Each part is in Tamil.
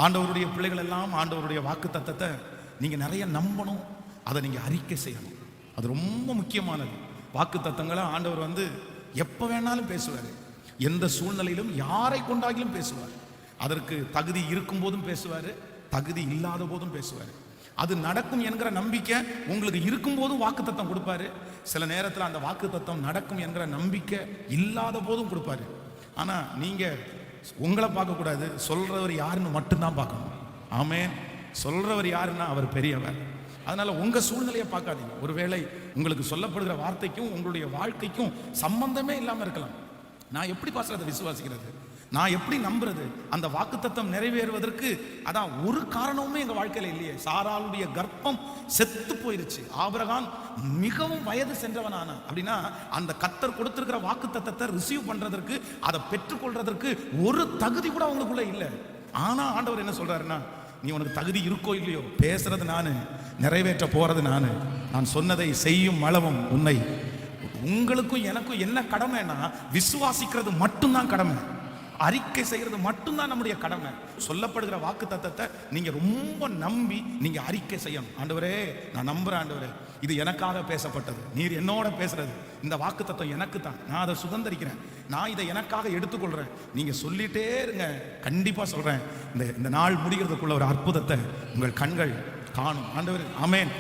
ஆண்டவருடைய பிள்ளைகள் எல்லாம் ஆண்டவருடைய வாக்கு தத்தத்தை நீங்கள் நிறைய நம்பணும், அதை நீங்கள் அறிக்கை செய்யணும். அது ரொம்ப முக்கியமானது. வாக்கு தத்தங்களை ஆண்டவர் வந்து எப்போ வேணாலும் பேசுவார், எந்த சூழ்நிலையிலும் யாரை கொண்டாகிலும் பேசுவார். அதற்கு தகுதி இருக்கும் போதும் பேசுவார், தகுதி இல்லாத போதும் பேசுவார். அது நடக்கும் என்கிற நம்பிக்கை உங்களுக்கு இருக்கும் போதும் வாக்கு தத்தம் கொடுப்பாரு. சில நேரத்தில் அந்த வாக்கு தத்தம் நடக்கும் என்கிற நம்பிக்கை இல்லாத போதும் கொடுப்பாரு. ஆனால் நீங்கள் உங்களை பார்க்கக்கூடாது, சொல்றவர் யாருன்னு மட்டும்தான் பார்க்கணும். ஆமென். சொல்றவர் யாருன்னா அவர் பெரியவர். அதனால உங்க சூழ்நிலையை பார்க்காதீங்க. ஒருவேளை உங்களுக்கு சொல்லப்படுகிற வார்த்தைக்கும் உங்களுடைய வாழ்க்கைக்கும் சம்பந்தமே இல்லாமல் இருக்கலாம். நான் எப்படி பாஸ்டர் விசுவாசிக்கிறது, நான் எப்படி நம்புறது? அந்த வாக்குத்தத்தம் நிறைவேறுவதற்கு அதான் ஒரு காரணமுமே எங்க வாழ்க்கையில இல்லையே. சாராளுடைய கர்ப்பம் செத்து போயிருச்சு. ஆபிரகாம் மிகவும் வயது சென்றவனான அப்படின்னா அந்த கர்த்தர் கொடுத்திருக்கிற வாக்குத்தத்தத்தை ரிசீவ் பண்றதற்கு, அதை பெற்றுக்கொள்றதற்கு ஒரு தகுதி கூட அவங்களுக்குள்ள இல்லை. ஆனா ஆண்டவர் என்ன சொல்றாருன்னா, நீ உனக்கு தகுதி இருக்கோ இல்லையோ, பேசுறது நானு, நிறைவேற்ற போறது நானு, நான் சொன்னதை செய்யும் அளவும் உன்னை. உங்களுக்கும் எனக்கும் என்ன கடமைன்னா, விசுவாசிக்கிறது மட்டும்தான் கடமை, அறிக்கை செய்கிறது மட்டும்தான் நம்முடைய கடமை. சொல்லப்படுகிற வாக்கு தத்தத்தை நீங்க ரொம்ப நம்பி நீங்க அறிக்கை செய்யணும். ஆண்டவரே நான் நம்புறேன், ஆண்டவரே இது எனக்காக பேசப்பட்டது, நீர் என்னோட பேசுறது, இந்த வாக்கு தத்தம் எனக்கு தான், நான் அதை சுதந்திரிக்கிறேன், நான் இதை எனக்காக எடுத்துக்கொள்றேன். நீங்க சொல்லிட்டே இருங்க, கண்டிப்பா சொல்றேன், இந்த நாள் முடிகிறதுக்குள்ள ஒரு அற்புதத்தை உங்கள் கண்கள் காணும். ஆண்டவர் ஆமென்.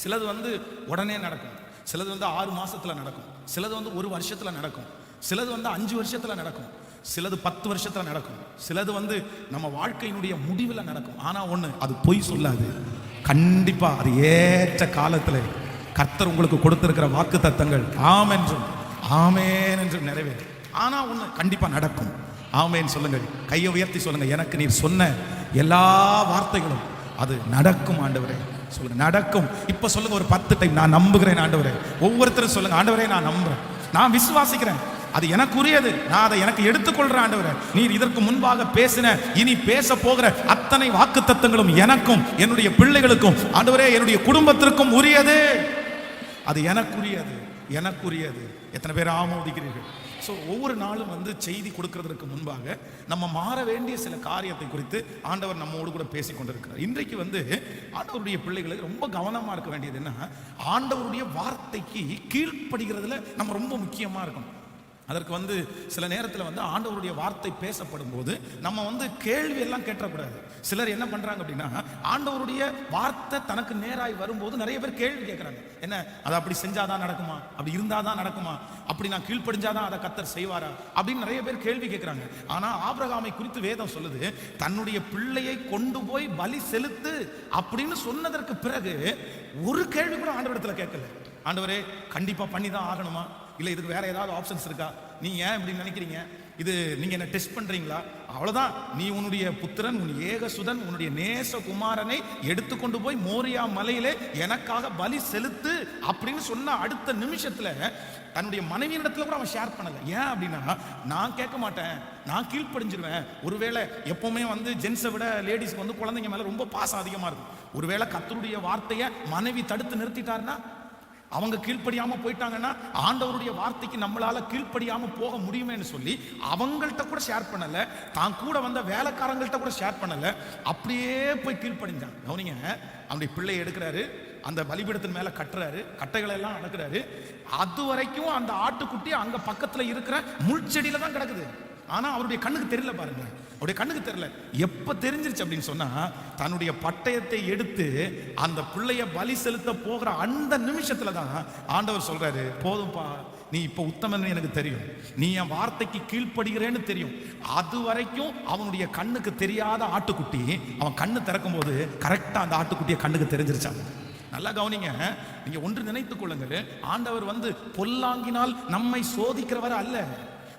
சிலது வந்து உடனே நடக்கும், சிலது வந்து 6 மாசத்துல நடக்கும், சிலது வந்து 1 வருஷத்துல நடக்கும், சிலது வந்து 5 வருஷத்துல நடக்கும், சிலது 10 வருஷத்துல நடக்கும், சிலது வந்து நம்ம வாழ்க்கையினுடைய முடிவில் நடக்கும். ஆனா ஒண்ணு, அது பொய் சொல்லாது. கண்டிப்பா அது ஏற்ற காலத்துல கர்த்தர் உங்களுக்கு கொடுத்திருக்கிற வாக்கு தத்தங்கள் ஆம் என்றும் ஆமேன் என்றும் நிறைவேறும். ஆனா ஒண்ணு கண்டிப்பா நடக்கும். ஆமேன் சொல்லுங்கள், கையை உயர்த்தி சொல்லுங்க, எனக்கு நீர் சொன்ன எல்லா வார்த்தைகளும் அது நடக்கும் ஆண்டவரே. சொல்லுங்க நடக்கும். இப்ப சொல்லுங்க ஒரு 10 டைம், நான் நம்புகிறேன் ஆண்டவரே. ஒவ்வொருத்தரும் சொல்லுங்க, ஆண்டவரே நான் நம்புறேன், நான் விசுவாசிக்கிறேன், அது எனக்குரியது, நான் அதை எனக்கு எடுத்துக்கொள்றேன் ஆண்டவரே. நீர் இதற்கு முன்பாக பேசின, இனி பேச போகிற அத்தனை வாக்கு தத்தங்களும் எனக்கும் என்னுடைய பிள்ளைகளுக்கும் ஆண்டவரே என்னுடைய குடும்பத்திற்கும் உரியது, அது எனக்குரியது, எனக்குரியது. எத்தனை பேர் ஆமோதிக்கிறீர்கள்? ஸோ ஒவ்வொரு நாளும் வந்து செய்தி கொடுக்கறதுக்கு முன்பாக நம்ம மாற வேண்டிய சில காரியத்தை குறித்து ஆண்டவர் நம்மோடு கூட பேசி கொண்டிருக்கிறார். இன்றைக்கு வந்து ஆண்டவருடைய பிள்ளைகளுக்கு ரொம்ப கவனமாக இருக்க வேண்டியது என்ன, ஆண்டவருடைய வார்த்தைக்கு கீழ்ப்படுகிறதுல நம்ம ரொம்ப முக்கியமாக இருக்கணும். அதற்கு வந்து சில நேரத்தில் வந்து ஆண்டவருடைய வார்த்தை பேசப்படும் போது நம்ம வந்து கேள்வி எல்லாம் கேட்டக்கூடாது. சிலர் என்ன பண்றாங்க அப்படின்னா, ஆண்டவருடைய வார்த்தை தனக்கு நேராய் வரும்போது நிறைய பேர் கேள்வி கேட்கறாங்க. என்ன, அது அப்படி செஞ்சாதான் நடக்குமா, அப்படி இருந்தாதான் நடக்குமா, அப்படி நான் கீழ்ப்படிஞ்சாதான் அதை கர்த்தர் செய்வாரா அப்படின்னு நிறைய பேர் கேள்வி கேட்கறாங்க. ஆனா ஆபிரகாமை குறித்து வேதம் சொல்லுது, தன்னுடைய பிள்ளையை கொண்டு போய் பலி செலுத்து அப்படின்னு சொன்னதற்கு பிறகு ஒரு கேள்வி கூட ஆண்டவரிடத்துல கேட்கல. ஆண்டவரே கண்டிப்பா பண்ணிதான் ஆகணுமா, இல்லை இதுக்கு வேற ஏதாவது ஆப்ஷன்ஸ் இருக்கா, நீ ஏன் இப்படி நினைக்கிறீங்க, இது நீங்க என்ன டெஸ்ட் பண்றீங்களா, அவ்வளவுதான், நீ உன்னுடைய புத்திரன் உன் ஏகசுதன் உன்னுடைய நேசகுமாரனை எடுத்துக்கொண்டு போய் மோரியா மலையிலே எனக்காக பலி செலுத்து அப்படின்னு சொன்ன அடுத்த நிமிஷத்துல தன்னுடைய மனைவியிடத்துல கூட அவன் ஷேர் பண்ணல. ஏன் அப்படின்னா, நான் கேட்க மாட்டேன், நான் கீழ்ப்படிஞ்சிருவேன். ஒருவேளை எப்பவுமே வந்து ஜென்ஸை விட லேடிஸ்க்கு வந்து குழந்தைங்க மேல ரொம்ப பாசம் அதிகமா இருக்கும். ஒருவேளை கர்த்தருடைய வார்த்தையை மனைவி தடுத்து நிறுத்திட்டாருன்னா, அவங்க கீழ்ப்படியாம போயிட்டாங்கன்னா, ஆண்டவருடைய வார்த்தைக்கு நம்மளால கீழ்ப்படியாம போக முடியுமேன்னு சொல்லி அவங்கள்ட்ட கூட ஷேர் பண்ணல, தான் கூட வந்த வேலைக்காரங்கள்ட்ட கூட ஷேர் பண்ணல, அப்படியே போய் கீழ்ப்படிஞ்சான். கவனிங்க, அவனுடைய பிள்ளையை எடுக்கிறாரு, அந்த பலிபீடத்தின் மேல கட்டுறாரு, கட்டைகளை எல்லாம் அடக்குறாரு. அது வரைக்கும் அந்த ஆட்டுக்குட்டி அங்க பக்கத்துல இருக்கிற முள்செடியில தான் கிடக்குது. ஆனா அவருடைய கண்ணுக்கு தெரியல. பாருங்க, அவருடைய கண்ணுக்கு தெரியல. எப்ப தெரிஞ்சிருச்சு அப்படின்னு சொன்னா, தன்னுடைய பட்டயத்தை எடுத்து அந்த பிள்ளைய பலி செலுத்த போகிற அந்த நிமிஷத்துல தான் ஆண்டவர் சொல்றாரு, போதும்பா, நீ இப்ப உத்தமன் எனக்கு தெரியும், நீ என் வார்த்தைக்கு கீழ்ப்படுகிறேன்னு தெரியும். அது வரைக்கும் அவனுடைய கண்ணுக்கு தெரியாத ஆட்டுக்குட்டி அவன் கண்ணு திறக்கும் போது கரெக்டா அந்த ஆட்டுக்குட்டிய கண்ணுக்கு தெரிஞ்சிருச்சாங்க. நல்லா கவனிங்க, நீங்க ஒன்று நினைத்துக் கொள்ளுங்கள், ஆண்டவர் வந்து பொல்லாங்கினால் நம்மை சோதிக்கிறவர் அல்ல.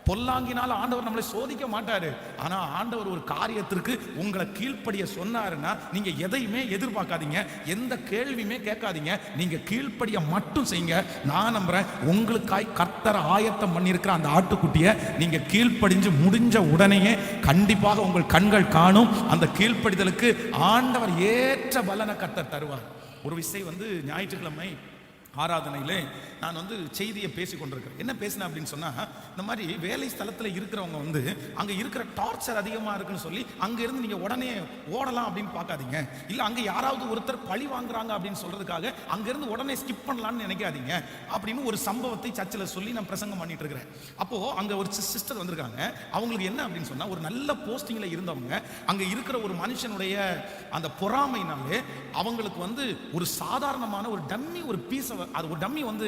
பொல்லாங்கினால் ஆண்டவர் நம்மளை சோதிக்க மாட்டாரு. ஆனா ஆண்டவர் ஒரு காரியத்திற்கு உங்களை கீழ்ப்படிய சொன்னாருன்னா, நீங்க எதையுமே எதிர்பார்க்காதீங்க, எந்த கேள்வியுமே கேட்காதீங்க, நீங்க கீழ்ப்படிய மட்டும் செய்யுங்க. நான் நம்புறேன், உங்களுக்காய் கர்த்தர் ஆயத்தம் பண்ணியிருக்கிற அந்த ஆட்டுக்குட்டியை நீங்க கீழ்ப்படிஞ்சு முடிஞ்ச உடனேயே கண்டிப்பாக உங்கள் கண்கள் காணும். அந்த கீழ்ப்படிதலுக்கு ஆண்டவர் ஏற்ற பலனை கர்த்தர் தருவார். ஒரு விஷயம் வந்து ஞாயிற்றுக்கிழமை ஆராதனையிலே நான் வந்து செய்தியை பேசி கொண்டிருக்கிறேன். என்ன பேசினேன் அப்படின்னு சொன்னா, இந்த மாதிரி வேலை ஸ்தலத்தில் இருக்கிறவங்க வந்து அங்கே இருக்கிற டார்ச்சர் அதிகமாக இருக்குன்னு சொல்லி அங்கேருந்து நீங்கள் உடனே ஓடலாம் அப்படின்னு பார்க்காதீங்க. இல்லை அங்கே யாராவது ஒருத்தர் பழி வாங்குறாங்க அப்படின்னு சொல்றதுக்காக அங்கேருந்து உடனே ஸ்கிப் பண்ணலான்னு நினைக்காதீங்க அப்படின்னு ஒரு சம்பவத்தை சர்ச்சில் சொல்லி நான் பிரசங்கம் பண்ணிட்டு இருக்கிறேன். அப்போ அங்கே ஒரு சிஸ்டர் வந்திருக்காங்க. அவங்களுக்கு என்ன அப்படின்னு சொன்னா, ஒரு நல்ல போஸ்டிங்கில் இருந்தவங்க அங்கே இருக்கிற ஒரு மனுஷனுடைய அந்த பொறாமைனாலே அவங்களுக்கு வந்து ஒரு சாதாரணமான ஒரு டம்மி ஒரு பீஸை, அது ஒரு டம்மி வந்து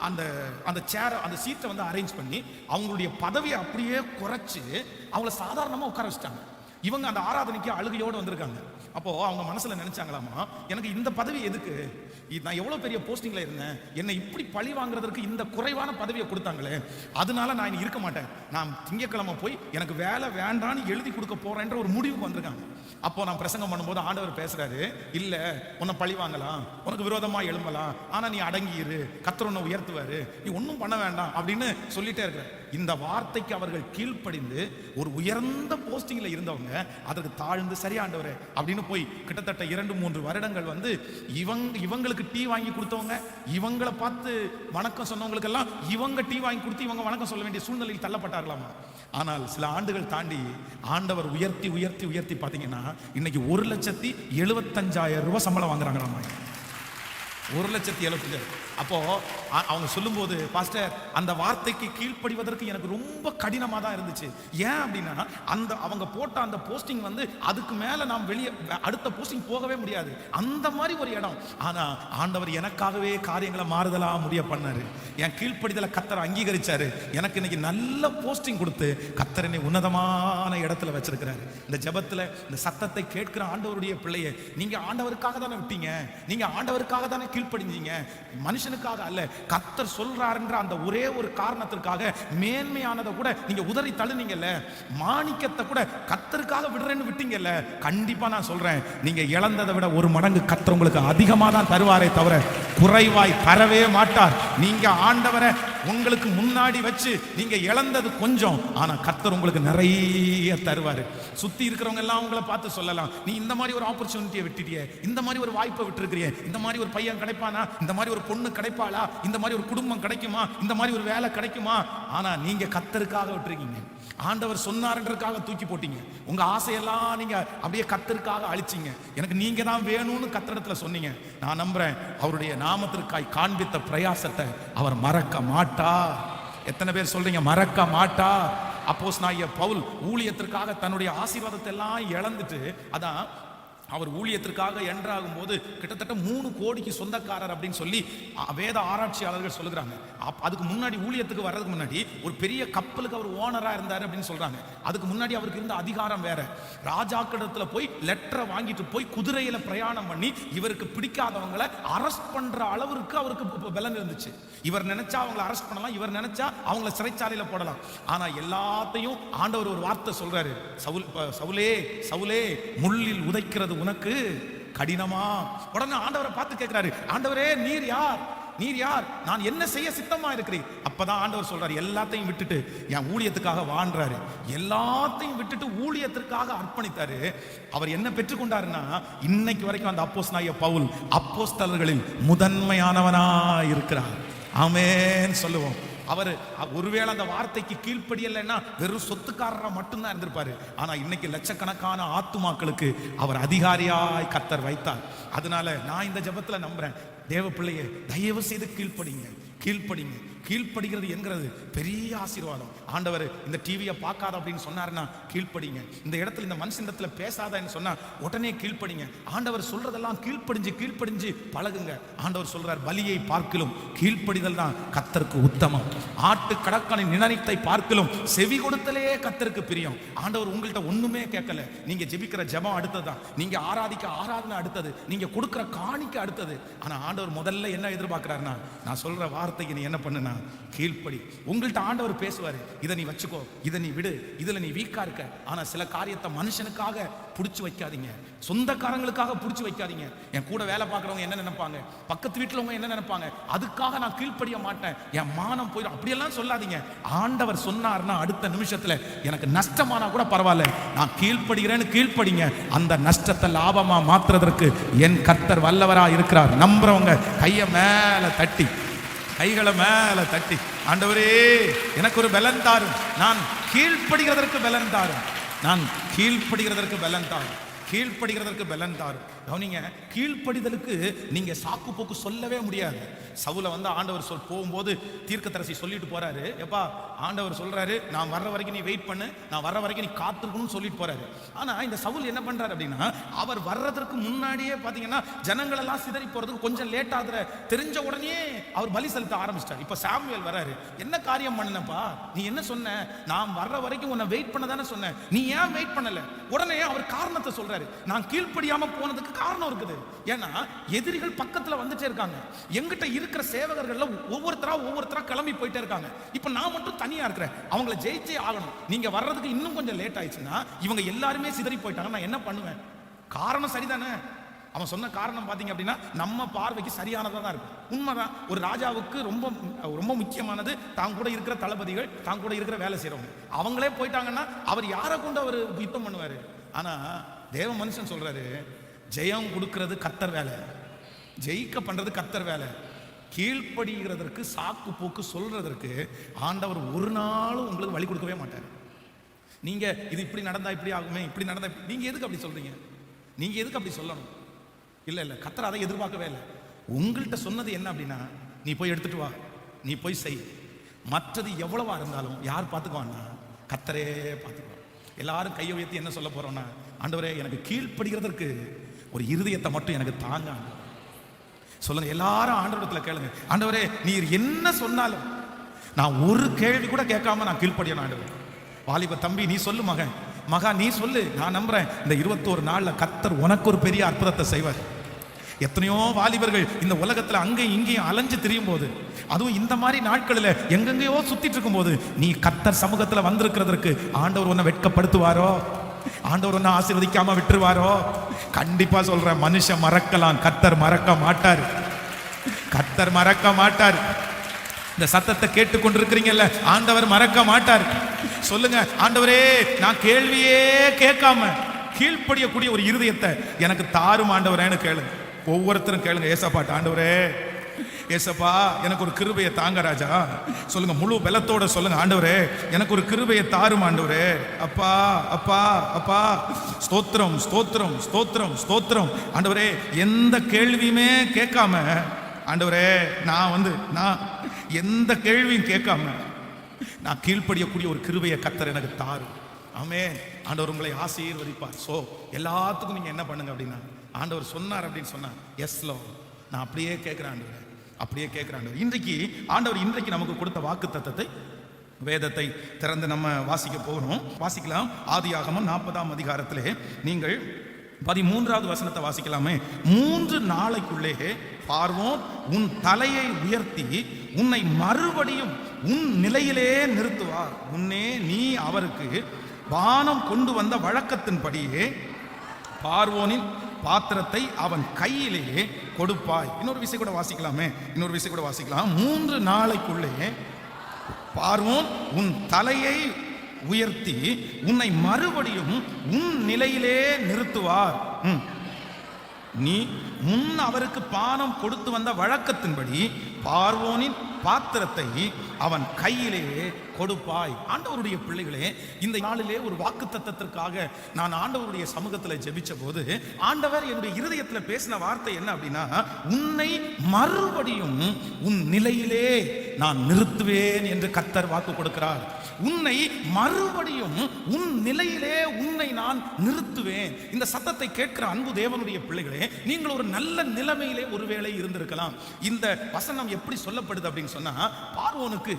அந்த அந்த சேர் அந்த சீட்டை வந்து அரேஞ்ச் பண்ணி அவங்களுடைய பதவியை அப்படியே குறைச்சு அவங்கள சாதாரணமாக உட்கார வச்சிட்டாங்க. இவங்க அந்த ஆராதனைக்கு அழுகையோடு வந்திருக்காங்க. அப்போ அவங்க மனசுல நினைச்சாங்களாமா, எனக்கு இந்த பதவி எதுக்கு, நான் எவ்வளவு பெரிய போஸ்டிங்ல இருந்தேன், என்னை இப்படி பழி வாங்குறதுக்கு இந்த குறைவான பதவியை கொடுத்தாங்களே, அதனால நான் இனி இருக்க மாட்டேன், நான் திங்கக்கிழமை போய் எனக்கு வேலை வேண்டான்னு எழுதி கொடுக்க போறேன்ற ஒரு முடிவுக்கு வந்திருக்காங்க. அப்போ நான் பிரசங்கம் பண்ணும்போது ஆண்டவர் பேசுறாரு, இல்ல உன்னை பழி வாங்கலாம், உனக்கு விரோதமா எழும்பலாம், ஆனா நீ அடங்கியிரு, கர்த்தர் உன்னை உயர்த்துவாரு, நீ ஒன்றும் பண்ண வேண்டாம் அப்படின்னு சொல்லிட்டே இருக்கிற. இந்த வார்த்தைக்கு அவர்கள் கீழ்ப்படிந்து ஒரு உயர்ந்த போஸ்டிங்ல இருந்தவங்க அதற்கு தாழ்ந்து சரி ஆண்டவரே அப்படின்னு போய் கிட்டத்தட்ட 2-3 வருடங்கள் வந்து இவங்களுக்கு டீ வாங்கி கொடுத்தவங்க, இவங்களை பார்த்து வணக்கம் சொன்னவங்களுக்கெல்லாம் இவங்க டீ வாங்கி கொடுத்து இவங்க வணக்கம் சொல்ல வேண்டிய சூழ்நிலையில் தள்ளப்பட்டார்களாமா. ஆனால் சில ஆண்டுகள் தாண்டி ஆண்டவர் உயர்த்தி உயர்த்தி உயர்த்தி பார்த்தீங்கன்னா இன்னைக்கு 1,75,000 ரூபாய் சம்பளம் வாங்குறாங்களாமா. 1,70,000. அப்போ அவங்க சொல்லும்போது, பாஸ்டர் அந்த வார்த்தைக்கு கீழ்ப்படிவதற்கு எனக்கு ரொம்ப கடினமாக தான் இருந்துச்சு. ஏன் அப்படின்னா அந்த அவங்க போட்ட அந்த போஸ்டிங் வந்து அதுக்கு மேலே நாம் வெளியே அடுத்த போஸ்டிங் போகவே முடியாது, அந்த மாதிரி ஒரு இடம். ஆனால் ஆண்டவர் எனக்காகவே காரியங்களை மாறுதலாக முடிய பண்ணாரு. என் கீழ்ப்படிதலை கர்த்தர் அங்கீகரிச்சாரு. எனக்கு இன்னைக்கு நல்ல போஸ்டிங் கொடுத்து கர்த்தர் என்னை உன்னதமான இடத்துல வச்சிருக்கிறாரு. இந்த ஜெபத்தில் இந்த சத்தத்தை கேட்கிற ஆண்டவருடைய பிள்ளையை, நீங்க ஆண்டவருக்காக தானே விட்டீங்க, நீங்க ஆண்டவருக்காக தானே கீழ்ப்படிஞ்சீங்க, மனுஷனுக்காக அல்ல. கர்த்தர் சொல்றாருன்ற அந்த ஒரே ஒரு காரணத்திற்காக மேன்மையானதை கூட நீங்க உதறி தள்ளுனீங்கல்ல, மாணிக்கத்தை கூட கர்த்தருக்காக விடுறேன்னு விட்டீங்கல்ல, கண்டிப்பா நான் சொல்றேன் நீங்க இழந்ததை விட 1 மடங்கு கர்த்தர் உங்களுக்கு அதிகமா தான் தருவாரே தவிர குறைவாய் தரவே மாட்டார். நீங்க ஆண்டவரை உங்களுக்கு முன்னாடி வச்சு நீங்க இழந்தது கொஞ்சம், ஆனா கர்த்தர் உங்களுக்கு நிறைய தருவாரு. சுத்தி இருக்கிறவங்க எல்லாம் உங்களை பார்த்து சொல்லலாம், நீ இந்த மாதிரி ஒரு ஆப்பர்ச்சுனிட்டியை விட்டுட்டியே, இந்த மாதிரி ஒரு வாய்ப்பை விட்டுருக்கிறியே, இந்த மாதிரி ஒரு பையன் கிடைப்பானா, இந்த மாதிரி ஒரு பொண்ணு கிடைப்பாளா, இந்த மாதிரி ஒரு குடும்பம் கிடைக்குமா, இந்த மாதிரி ஒரு வேலை கிடைக்குமா. ஆனா நீங்க கர்த்தருக்காக விட்டுருக்கீங்க, ஆண்டவர் சொன்னார்ன்றதுக்காக தூக்கி போட்டீங்க, உங்க ஆசையெல்லாம் நீங்க அப்படியே கர்த்தருக்காக அழிச்சிங்க. எனக்கு நீங்க தான் வேணும்னு கர்த்தரிடத்துல சொன்னீங்க. நான் நம்புறேன் அவருடைய நாமத்திற்காய் காண்பித்த பிரயாசத்தை அவர் மறக்க மாட்டார். எத்தனை பேர் சொல்றீங்க மறக்க மாட்டார்? அப்போஸ்தலனாகிய பவுல் ஊழியத்திற்காக தன்னுடைய ஆசீர்வாதத்தை எல்லாம் இழந்துட்டு, அதான் அவர் ஊழியத்திற்காக என்றாகும் போது கிட்டத்தட்ட 3 கோடிக்கு சொந்தக்காரர் அப்படின்னு சொல்லி வேத ஆராய்ச்சியாளர்கள் சொல்லுகிறாங்க. அதுக்கு முன்னாடி ஊழியத்துக்கு வர்றதுக்கு முன்னாடி ஒரு பெரிய கப்பலுக்கு அவர் ஓனரா இருந்தார் அப்படின்னு சொல்றாங்க. அதுக்கு முன்னாடி அவருக்கு இருந்த அதிகாரம் வேற. ராஜாக்கிடத்துல போய் லெட்டரை வாங்கிட்டு போய் குதிரையில பிரயாணம் பண்ணி இவருக்கு பிடிக்காதவங்களை அரெஸ்ட் பண்ற அளவுக்கு அவருக்கு பலன் இருந்துச்சு. இவர் நினைச்சா அவங்களை அரெஸ்ட் பண்ணலாம், இவர் நினைச்சா அவங்களை சிறைச்சாலையில போடலாம். ஆனா எல்லாத்தையும் ஆண்டவர் ஒரு வார்த்தை சொல்றாரு, சவுலே சவுலே முள்ளில் உதைக்கிறது உனக்கு கடினமா. உடனே ஆண்டவரை பார்த்து கேட்கிறாரு, ஆண்டவரே நீர் யார், நீர் யார், நான் என்ன செய்ய சித்தமா இருக்கிறேன். அப்பதான் ஆண்டவர் சொல்றாரு, எல்லாத்தையும் விட்டுட்டு என் ஊழியத்துக்காக வாழ்றாரு. எல்லாத்தையும் விட்டுட்டு ஊழியத்திற்காக அர்ப்பணித்தாரு. அவர் என்ன பெற்றுக்கொண்டாருன்னா, இன்னைக்கு வரைக்கும் அந்த அப்போஸ்தலனாகிய பவுல் அப்போஸ்தலர்களில் முதன்மையானவனா இருக்கிறார். ஆமென் சொல்லுவோம். அவர் ஒருவேளை அந்த வார்த்தைக்கு கீழ்ப்படியலைன்னா வெறும் சொத்துக்காரரா மட்டும்தான் இருந்திருப்பாரு. ஆனா இன்னைக்கு லட்சக்கணக்கான ஆத்துமாக்களுக்கு அவர் அதிகாரியாய் கர்த்தர் வைத்தார். அதனால நான் இந்த ஜெபத்துல நம்புறேன், தேவ பிள்ளையே தயவு செய்து கீழ்ப்படிங்க, கீழ்ப்படிங்க. கீழ்ப்படுகிறது என்கிறது பெரிய ஆசீர்வாதம். ஆண்டவர் இந்த டிவியை பார்க்காத அப்படின்னு சொன்னாருன்னா கீழ்ப்படிங்க. இந்த இடத்துல இந்த மனுஷத்துல பேசாதன்னு சொன்னா உடனே கீழ்ப்படிங்க. ஆண்டவர் சொல்றதெல்லாம் கீழ்ப்படிஞ்சு கீழ்ப்படிஞ்சு பழகுங்க. ஆண்டவர் சொல்றார், பலியை பார்க்கிலும் கீழ்ப்படிதல் தான் கர்த்தருக்கு உத்தமம், ஆட்டு கடற்கனின் நினைத்தை பார்க்கிலும் செவி கொடுத்தலே கர்த்தருக்கு பிரியம். ஆண்டவர் உங்கள்கிட்ட ஒண்ணுமே கேட்கல, நீங்க ஜெபிக்கிற ஜெபம் அடுத்ததுதான், நீங்க ஆராதிக்க ஆராதனை அடுத்தது, நீங்க கொடுக்கிற காணிக்க அடுத்தது. ஆனா ஆண்டவர் முதல்ல என்ன எதிர்பார்க்கிறாருன்னா, நான் சொல்ற வார்த்தைக்கு நீ என்ன பண்ணுனா அப்படின்னா கீழ்ப்படி. உங்கள்கிட்ட ஆண்டவர் பேசுவாரு, இதை நீ வச்சுக்கோ, இதை நீ விடு, இதுல நீ வீக்கா இருக்க. ஆனா சில காரியத்தை மனுஷனுக்காக புடிச்சு வைக்காதீங்க, சொந்தக்காரங்களுக்காக புடிச்சு வைக்காதீங்க. என் கூட வேலை பார்க்கறவங்க என்ன நினைப்பாங்க, பக்கத்து வீட்டுல என்ன நினைப்பாங்க, அதுக்காக நான் கீழ்ப்படிய மாட்டேன், என் மானம் போயிடும், அப்படியெல்லாம் சொல்லாதீங்க. ஆண்டவர் சொன்னார்னா அடுத்த நிமிஷத்துல எனக்கு நஷ்டமானா கூட பரவாயில்ல, நான் கீழ்ப்படுகிறேன்னு கீழ்ப்படிங்க. அந்த நஷ்டத்தை லாபமா மாத்துறதற்கு என் கர்த்தர் வல்லவரா இருக்கிறார். நம்புறவங்க கைகளை மேல தட்டி ஆண்டவரே எனக்கு ஒரு பலன் தாரும், நான் கீழ்ப்படுகிறதற்கு பலன் தாரும், நான் கீழ்ப்படுகிறதற்கு பலன் தாரும், கீழ்ப்படுகிறதற்கு பலன் தாரும். கவனிங்க, கீழ்ப்படிதலுக்கு நீங்க சாக்கு போக்கு சொல்லவே முடியாது. சவுல ஆண்டவர் போகும்போது தீர்க்கதரிசி சொல்லிட்டு போறாரு, எப்பா ஆண்டவர் சொல்றாரு நான் வர்ற வரைக்கும் நீ வெயிட் பண்ணு, நான் வர்ற வரைக்கும் நீ காத்திருக்கணும்னு சொல்லிட்டு போறாரு. ஆனா இந்த சவுல் என்ன பண்றாரு அப்படின்னா, அவர் வர்றதற்கு முன்னாடியே பாத்தீங்கன்னா ஜனங்கள் எல்லாம் சிதறி போறதுக்கு கொஞ்சம் லேட் ஆகுற தெரிஞ்ச உடனே அவர் பலி செலுத்த ஆரம்பிச்சிட்டார். இப்ப சாமுவேல் வர்றாரு, என்ன காரியம் பண்ணனப்பா, நீ என்ன சொன்ன, நான் வர்ற வரைக்கும் உன்னை வெயிட் பண்ண தானே சொன்ன, நீ ஏன் வெயிட் பண்ணல? உடனே அவர் காரணத்தை சொல்றாரு, நான் கீழ்ப்படியாம போனதுக்கு காரணம் இருக்குது. ஏன்னா எதிரிகள் பக்கத்துல வந்துட்டே இருக்காங்க, எங்கிட்ட இருக்கிற சேவகர்கள்ல ஒவ்வொருத்தரா கிளம்பி போயிட்டே இருக்காங்க. இப்ப நான் மட்டும் தனியா இருக்கிறேன், அவங்கள ஜெயிச்சே ஆகணும். நீங்க வர்றதுக்கு இன்னும் கொஞ்சம் லேட் ஆயிடுச்சுன்னா இவங்க எல்லாருமே சிதறி போயிட்டாங்க, நான் என்ன பண்ணுவேன்? காரணம் சரிதானே, அவன் சொன்ன காரணம் பாத்தீங்க அப்படின்னா நம்ம பார்வைக்கு சரியானதா தான் இருக்கு, உண்மைதான். ஒரு ராஜாவுக்கு ரொம்ப ரொம்ப முக்கியமானது தான் கூட இருக்கிற தளபதிகள், தான் கூட இருக்கிற வேலை செய்யறவங்க, அவங்களே போயிட்டாங்கன்னா அவர் யாரை கொண்டு அவர் யுத்தம் பண்ணுவாரு? ஆனா தேவ மனுஷன் சொல்றாரு, ஜெயம் கொடுக்கிறது கர்த்தர் வேலை, ஜெயிக்க பண்றது கர்த்தர் வேலை. கீழ்ப்படுகிறதற்கு சாக்கு போக்கு சொல்றதற்கு ஆண்டவர் ஒரு நாளும் உங்களுக்கு வழி கொடுக்கவே மாட்டார். நீங்க இது இப்படி நடந்தா இப்படி ஆகுமே, இப்படி நடந்தா நீங்க எதுக்கு அப்படி சொல்றீங்க, நீங்க எதுக்கு அப்படி சொல்லணும்? இல்ல கர்த்தர் அதை எதிர்பார்க்கவே இல்லை. உங்கள்கிட்ட சொன்னது என்ன அப்படின்னா, நீ போய் எடுத்துட்டு வா, நீ போய் செய், மற்றது எவ்வளவா இருந்தாலும் யார் பார்த்துக்குவான்னா கர்த்தரே பார்த்துக்குவார். எல்லாரும் கையை உயர்த்தி என்ன சொல்ல போறோம்னா, ஆண்டவரே எனக்கு கீழ்ப்படுகிறதற்கு ஒரு இருதயத்தை மட்டும் எனக்கு தாங்க சொல்லுங்க. எல்லாரும் ஆண்டவரத்துல கேளுங்க, ஆண்டவரே நீர் என்ன சொன்னாலும் நான் ஒரு கேள்வி கூட கேட்காம நான் கீழ்ப்படியணும். ஆண்டவர், வாலிப தம்பி நீ சொல்லு, மகா நீ சொல்லு, நான் நம்புறேன் இந்த 21 நாள்ல கர்த்தர் உனக்கு ஒரு பெரிய அற்புதத்தை செய்வார். எத்தனையோ வாலிபர்கள் இந்த உலகத்துல அங்கேயும் இங்கேயும் அலைஞ்சு திரியும் போது, அதுவும் இந்த மாதிரி நாட்களில் எங்கெங்கயோ சுத்திட்டு இருக்கும் போது நீ கர்த்தர் சமூகத்துல வந்திருக்கிறதற்கு ஆண்டவர் உன்னை வெட்கப்படுத்துவாரோ, ஆண்டவர் உன்னை ஆசீர்வதிக்காம விட்டுருவாரோ? கண்டிப்பா சொல்றேன், மனுஷன் மறக்கலாம், கர்த்தர் மறக்க மாட்டார், கர்த்தர் மறக்க மாட்டார். இந்த சத்தத்தை கேட்டுக்கொண்டிருக்கிறீங்கல்ல, ஆண்டவர் மறக்க மாட்டார். சொல்லுங்க, ஆண்டவரே நான் கேள்வியே கேட்காம கீழ்ப்படியக்கூடிய ஒரு இருதயத்தை எனக்கு தாரும் ஆண்டவரேன்னு கேளுங்க. ஒவ்வொருத்தரும் கேளுங்க, ஏசப்பாட்ட, ஆண்டவரே ஏசப்பா எனக்கு ஒரு கிருபையை தாங்க ராஜா. சொல்லுங்க, முழு பலத்தோட சொல்லுங்க, ஆண்டவரே எனக்கு ஒரு கிருபையை தாரும் ஆண்டவரே. அப்பா அப்பா அப்பா, ஸ்தோத்திரம் ஸ்தோத்திரம் ஸ்தோத்திரம் ஸ்தோத்திரம். ஆண்டவரே எந்த கேள்வியுமே கேட்காம, ஆண்டவரே நான் எந்த கேள்வியும் கேட்காம நான் கீழ்ப்படியக்கூடிய ஒரு கிருபையை கர்த்தர் எனக்கு தாரும். ஆமென். ஆண்டவர் உங்களை ஆசீர்வதிப்பார். சோ எல்லாத்துக்கும் நீங்க என்ன பண்ணுங்க அப்படின்னா, ஆண்டவர் சொன்னார் அப்படின்னு சொன்னா எஸ்லோ நான் அப்படியே கேட்கிறேன் ஆண்டவரே, அப்படியே கேட்கிறாங்க. இன்றைக்கு நமக்கு கொடுத்த வாக்கு தத்தத்தை வேதத்தை திறந்து நம்ம வாசிக்க போகிறோம். வாசிக்கலாம். ஆதியாகமம் 40ஆம் அதிகாரத்திலே நீங்கள் 13வது வசனத்தை வாசிக்கலாமே. 3 நாளைக்குள்ளே பார்வோன் உன் தலையை உயர்த்தி உன்னை மறுபடியும் உன் நிலையிலே நிறுத்துவார். முன்னே நீ அவருக்கு பானம் கொண்டு வந்த வழக்கத்தின்படியே பார்வோனின் பாத்திரத்தை அவன் கையிலே கொடுப்பாய். இன்னொரு விஷயம் கூட வாசிக்கலாம். 3 நாளைக்குள்ளே பார்வோன் உன் தலையை உயர்த்தி உன்னை மறுபடியும் உன் நிலையிலே நிறுத்துவார். நீ முன் அவருக்கு பானம் கொடுத்து வந்த வழக்கத்தின்படி பார்வோனின் பாத்திரத்தை அவன் கையிலே கொடுப்பாய். ஆண்டவருடைய பிள்ளைகளே, இந்த நாளிலே ஒரு வாக்கு தத்தத்திற்காக நான் ஆண்டவருடைய சமூகத்தில் ஜெபிச்ச போது ஆண்டவர் என்னுடைய இருதயத்தில் பேசின வார்த்தை என்ன அப்படின்னா, உன்னை மறுபடியும் உன் நிலையிலே நான் நிறுத்துவேன் என்று கர்த்தர் வாக்கு கொடுக்கிறார். உன்னை மறுபடியும் உன் நிலையிலே உன்னை நான் நிறுத்துவேன். இந்த சத்தத்தை கேட்கிற அன்பு தேவனுடைய பிள்ளைகளே, நீங்கள் ஒரு நல்ல நிலைமையிலே ஒருவேளை இருந்திருக்கலாம். இந்த வசனம் எப்படி சொல்லப்படுது அப்படின்னு சொன்னா, பார்வோனுக்கு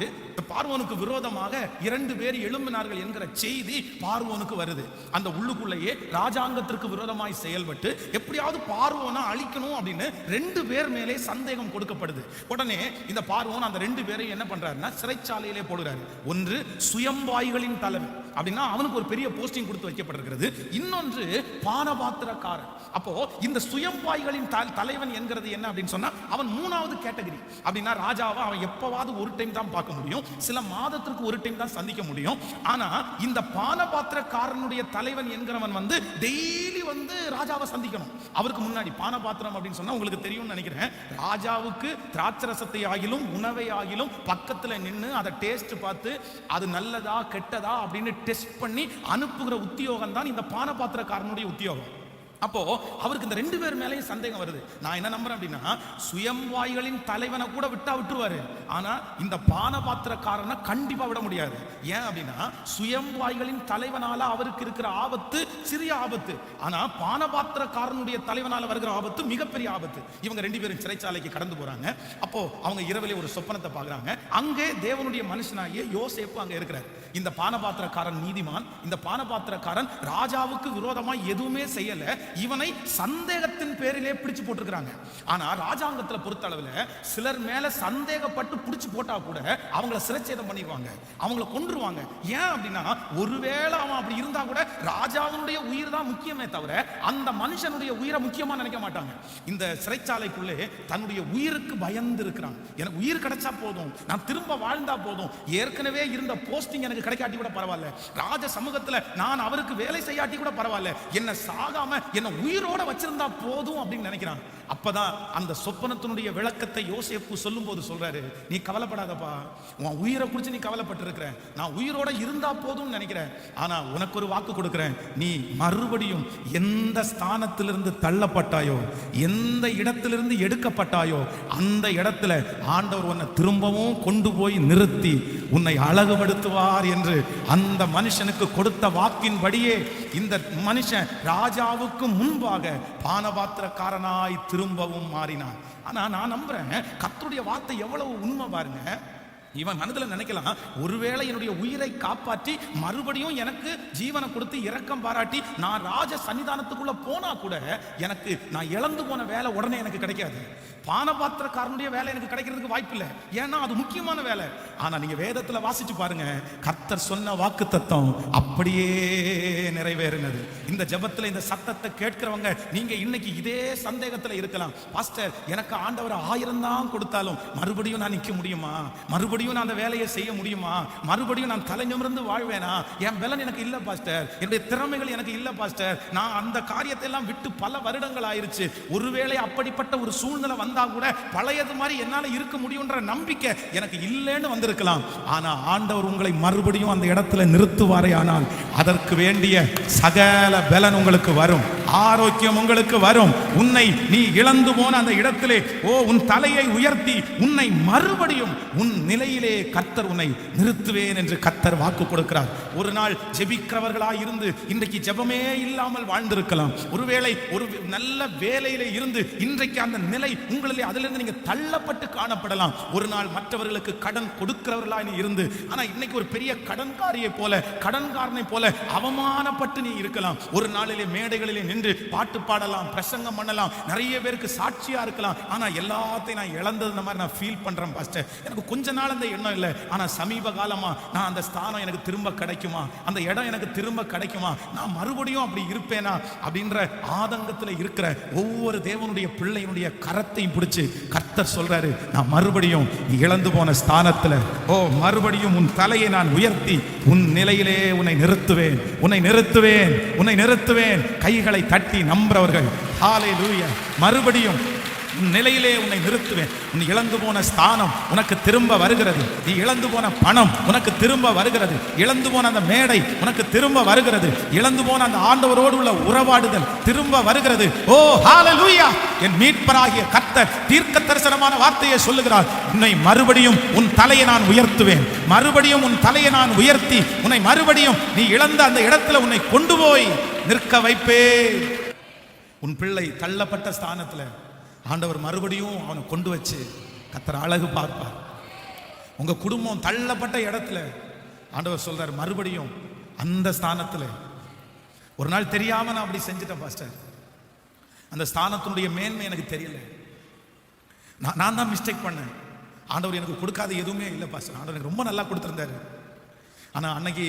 விரோதமா விரோதமாக 2 பேர் எழும்பினார்கள் என்கிற செய்தி பார்வோனுக்கு வருது. அந்த உள்ளுக்குள்ளேயே ராஜாங்கத்திற்கு விரோதமாய் செயல்பட்டு எப்படியாவது பார்வோனை அழிக்கணும் அப்படின்னு 2 பேர் மேலே சந்தேகம் கொடுக்கப்படுது. உடனே இந்த பார்வோன் அந்த 2 பேரையும் என்ன பண்றாருன்னா சிறைச்சாலையிலே போடுறாரு. ஒன்று சுயம்பாய்களின் தலைவன், அப்படின்னா அவனுக்கு ஒரு பெரிய போஸ்டிங் கொடுத்து வைக்கப்பட்டிருக்கிறது. இன்னொன்று பானபாத்திரக்காரன். அப்போ இந்த சுயம்பாய்களின் தலைவன் என்கிறது என்ன அப்படின்னு சொன்னா அவன் 3வது கேட்டகரி. அப்படின்னா ராஜாவை அவன் எப்பவாவது ஒரு டைம் தான் பார்க்க முடியும், சில மாதத்திற்கு ஒரு டைம் தான் சந்திக்க முடியும். ஆனா இந்த பானபாத்திரக்காரனுடைய தலைவன் என்கிறவன் வந்து டெய்லி வந்து ராஜாவை சந்திக்கணும். அவருக்கு முன்னாடி பானபாத்திரம் அப்படின்னு சொன்னா உங்களுக்கு தெரியும்னு நினைக்கிறேன். ராஜாவுக்கு திராட்சரசத்தை ஆகிலும் உணவை ஆகிலும் பக்கத்துல நின்று அதை டேஸ்ட் பார்த்து அது நல்லதா கெட்டதா அப்படின்னு டெஸ்ட் பண்ணி அனுப்புகிற உத்தியோகம் தான் இந்த பானபாத்திரக்காரனுடைய உத்தியோகம். அப்போ அவருக்கு இந்த 2 பேர் மேலேயும் சந்தேகம் வருது. நான் என்ன நம்புறேன் அப்படின்னா சுயம்வாய்களின் தலைவனை கூட விட்டுருவாரு, ஆனா இந்த பானபாத்திரக்காரனை கண்டிப்பா விட முடியாது. ஏன் அப்படின்னா சுயம்வாய்களின் தலைவனால அவருக்கு இருக்கிற ஆபத்து சிறிய ஆபத்து, ஆனா பானபாத்திரக்காரனுடைய தலைவனால வருகிற ஆபத்து மிகப்பெரிய ஆபத்து. இவங்க 2 பேரும் சிறைச்சாலைக்கு கடந்து போறாங்க. அப்போ அவங்க இரவிலே ஒரு சொப்பனத்தை பார்க்கறாங்க. அங்கே தேவனுடைய மனுஷனாகிய யோசேப்பு அங்க இருக்கிறார். இந்த பானபாத்திரக்காரன் நீதிமான். இந்த பானபாத்திரக்காரன் ராஜாவுக்கு விரோதமாய் எதுவுமே செய்யல, இவனை சந்தேகத்தின் பேரிலே பிடிச்சு போட்டிருக்கிறாங்க. ஆனா ராஜாங்கத்துல பொறுத்த அளவுல சிலர் மேல சந்தேகப்பட்டு பிடிச்சு போட்டா கூட அவங்கள சிறைச்சேதம் பண்ணிடுவாங்க, அவங்கள கொன்றுவாங்க. ஏன் அப்படின்னா ஒருவேளை அவன் அப்படி இருந்தா கூட ராஜாவுடைய உயிர் தான் முக்கியமே தவிர அந்த மனுஷனுடைய உயிரை முக்கியமா நினைக்க மாட்டாங்க. இந்த சிறைச்சாலைக்குள்ளே தன்னுடைய உயிருக்கு பயந்து இருக்கிறான். எனக்கு உயிர் கிடைச்சா போதும், நான் திரும்ப வாழ்ந்தா போதும், ஏற்கனவே இருந்த போஸ்டிங் எனக்கு கிடைக்காட்டி கூட பரவாயில்ல, ராஜ சமூகத்துல நான் அவருக்கு வேலை செய்யாட்டி கூட பரவாயில்ல, என்ன சாகாம என்ன உயிரோட வச்சிருந்தா போதும் அப்படின்னு நினைக்கிறான். அப்பதான் அந்த சொப்பனத்தினுடைய விளக்கத்தை யோசேப்பு சொல்லும் போது சொல்றாரு, நீ கவலைப்படாதப்பா, உன் உயிரை குறித்து நீ கவலைப்பட்டு இருக்கிற, நான் உயிரோட இருந்தா போதும் நினைக்கிறேன், ஆனா உனக்கு ஒரு வாக்கு கொடுக்கிறேன், நீ மறுபடியும் எந்த ஸ்தானத்திலிருந்து தள்ளப்பட்டாயோ, எந்த இடத்திலிருந்து எடுக்கப்பட்டாயோ அந்த இடத்துல ஆண்டவர் உன்னை திரும்பவும் கொண்டு போய் நிறுத்தி உன்னை அழகுபடுத்துவார் என்று அந்த மனுஷனுக்கு கொடுத்த வாக்கின்படியே இந்த மனுஷன் ராஜாவுக்கு முன்பாக பானபாத்திரக்காரனாய் திரும்பவும் மாறினான். ஆனா நான் நம்புறேன் கர்த்தருடைய வார்த்தை எவ்வளவு உண்மை பாருங்க. இவன் மனதில் நினைக்கலாம், ஒருவேளை என்னுடைய உயிரை காப்பாற்றி மறுபடியும் எனக்கு ஜீவனை கொடுத்து இரக்கம் பாராட்டி நான் ராஜ சன்னிதானத்துக்குள்ள போனா கூட எனக்கு நான் இழந்து போன வேலை உடனே எனக்கு கிடைக்காது, பானபாத்திரக்காரனுடைய வேலை எனக்கு கிடைக்கிறதுக்கு வாய்ப்பு இல்லை, ஏன்னா அது முக்கியமான வேலை. ஆனா நீங்க வேதத்துல வாசிச்சு பாருங்க, கர்த்தர் சொன்ன வாக்கு தத்தம் அப்படியே நிறைவேறினது. இந்த ஜெபத்துல இந்த சத்தத்தை கேட்கிறவங்க நீங்க இன்னைக்கு இதே சந்தேகத்துல இருக்கலாம், பாஸ்டர் எனக்கு ஆண்டவர் 1000 தான் கொடுத்தாலும் மறுபடியும் நான் நிற்க முடியுமா, மறுபடியும் நான் அந்த வேலையை செய்ய முடியுமா, மறுபடியும் நான் தலை நிமிர்ந்து வாழ்வேனா, என் பலன் எனக்கு இல்ல பாஸ்டர், என்னுடைய திறமைகள் எனக்கு இல்ல பாஸ்டர், நான் அந்த காரியத்தை எல்லாம் விட்டு பல வருடங்கள் ஆயிருச்சு, ஒருவேளை அப்படிப்பட்ட ஒரு சூழ்நிலை வந்தா கூட பழையது மாதிரி என்னால இருக்க முடியும்ன்ற நம்பிக்கை எனக்கு இல்லைன்னு வந்திருக்கலாம். ஆனா ஆண்டவர் உங்களை மறுபடியும் அந்த இடத்துல நிறுத்துவாரே, ஆனால் அதற்கு வேண்டிய சகல பலன் உங்களுக்கு வரும், ஆரோக்கியம் உங்களுக்கு வரும். உன்னை நீ இழந்து போன அந்த இடத்திலே உன் தலையை உயர்த்தி உன்னை மறுபடியும் உன் நிலையிலே கர்த்தர் உன்னை நிறுத்துவேன் என்று கர்த்தர் வாக்கு கொடுக்கிறார். ஒரு நாள் ஜெபிக்கிறவர்களாய் இருந்து இன்றைக்கு ஜெபமே இல்லாமல் வாழ்ந்திருக்கலாம். ஒருவேளை ஒரு நல்ல வேலையிலே இருந்து இன்றைக்கு அந்த நிலை உங்களிலே அதிலிருந்து நீங்க தள்ளப்பட்டு காணப்படலாம். ஒரு நாள் மற்றவர்களுக்கு கடன் கொடுக்கிறவர்களாய் இருந்து ஆனா இன்னைக்கு ஒரு பெரிய கடன்காரியை போல கடன்காரனை போல அவமானப்பட்டு நீ இருக்கலாம். ஒரு நாளிலே மேடைகளிலே நின்று பாட்டு பாடலாம், பிரசங்கம் பண்ணலாம், நிறைய பேருக்கு சாட்சியா இருக்கலாம். ஆனா எல்லாத்தையும் நான் இழந்தது மாதிரி நான் ஃபீல் பண்றேன் பாஸ்டர், எனக்கு கொஞ்ச நாள் அந்த எண்ணம் இல்லை, ஆனா சமீப காலமா நான் அந்த ஸ்தானம் எனக்கு திரும்ப கிடைக்குமா, அந்த இடம் எனக்கு திரும்ப கிடைக்குமா, நான் மறுபடியும் அப்படி இருப்பேனா அப்படின்ற ஆதங்கத்தில் இருக்கிற ஒவ்வொரு தேவனுடைய பிள்ளையினுடைய கரத்தையும் பிடிச்சு கர்த்தர் சொல்றாரு, நான் மறுபடியும் இழந்து போன ஸ்தானத்துல மறுபடியும் உன் தலையை நான் உயர்த்தி உன் நிலையிலே உன்னை நிறுத்துவேன், உன்னை நிறுத்துவேன், உன்னை நிறுத்துவேன். கைகளை தட்டி நம்புறவர்கள் ஹல்லேலூயா, மறுபடியும் நிலையிலே உன்னை நிறுத்துவேன். உன் இழந்து போன ஸ்தானம் உனக்கு திரும்ப வருகிறது, நீ இழந்து போன பணம் உனக்கு திரும்ப வருகிறது, இழந்து போன அந்த மேடை உனக்கு திரும்ப வருகிறது, இழந்து போன அந்த ஆண்டவரோடு உள்ள உறவாடுதல் திரும்ப வருகிறது. ஓ ஹல்லேலூயா, என் மீட்பராகிய கர்த்தர் தீர்க்க தரிசனமான வார்த்தையை சொல்லுகிறார், உன்னை மறுபடியும் உன் தலையை நான் உயர்த்துவேன், மறுபடியும் உன் தலையை நான் உயர்த்தி உன்னை மறுபடியும் நீ இழந்த அந்த இடத்துல உன்னை கொண்டு போய் நிற்க வைப்பேன். உன் பிள்ளை தள்ளப்பட்ட ஸ்தானத்துல ஆண்டவர் மறுபடியும் அவனை கொண்டு வச்சு கர்த்தர் அழகு பார்ப்பார். உங்க குடும்பம் தள்ளப்பட்ட இடத்துல ஆண்டவர் சொல்றார், மறுபடியும் அந்த ஸ்தானத்தில் ஒரு நாள் தெரியாம நான் அப்படி செஞ்சுட்டேன் பாஸ்டர். அந்த ஸ்தானத்தினுடைய மேன்மை எனக்கு தெரியல, நான் தான் மிஸ்டேக் பண்ணேன். ஆண்டவர் எனக்கு கொடுக்காத எதுவுமே இல்லை பாஸ்டர், ஆண்டவர் எனக்கு ரொம்ப நல்லா கொடுத்துருந்தாரு. ஆனால் அன்னைக்கு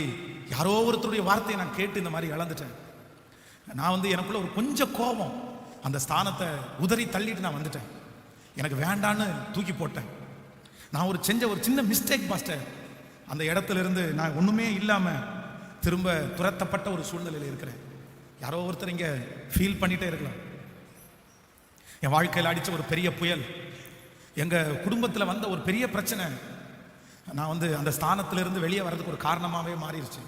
யாரோ ஒருத்தருடைய வார்த்தையை நான் கேட்டு இந்த மாதிரி இழந்துட்டேன். நான் எனக்குள்ள ஒரு கொஞ்சம் கோபம், அந்த ஸ்தானத்தை உதறி தள்ளிட்டு நான் வந்துட்டேன். எனக்கு வேண்டான்னு தூக்கி போட்டேன். நான் செஞ்ச ஒரு சின்ன மிஸ்டேக் பாஸ்டர். அந்த இடத்துல இருந்து நான் ஒன்றுமே இல்லாமல் திரும்ப துரத்தப்பட்ட ஒரு சூழ்நிலையில் இருக்கிறேன். யாரோ ஒருத்தர் இங்கே ஃபீல் பண்ணிகிட்டே இருக்கலாம். என் வாழ்க்கையில் அடித்த ஒரு பெரிய புயல், எங்கள் குடும்பத்தில் வந்த ஒரு பெரிய பிரச்சனை, நான் அந்த ஸ்தானத்திலிருந்து வெளியே வர்றதுக்கு ஒரு காரணமாகவே மாறிடுச்சு.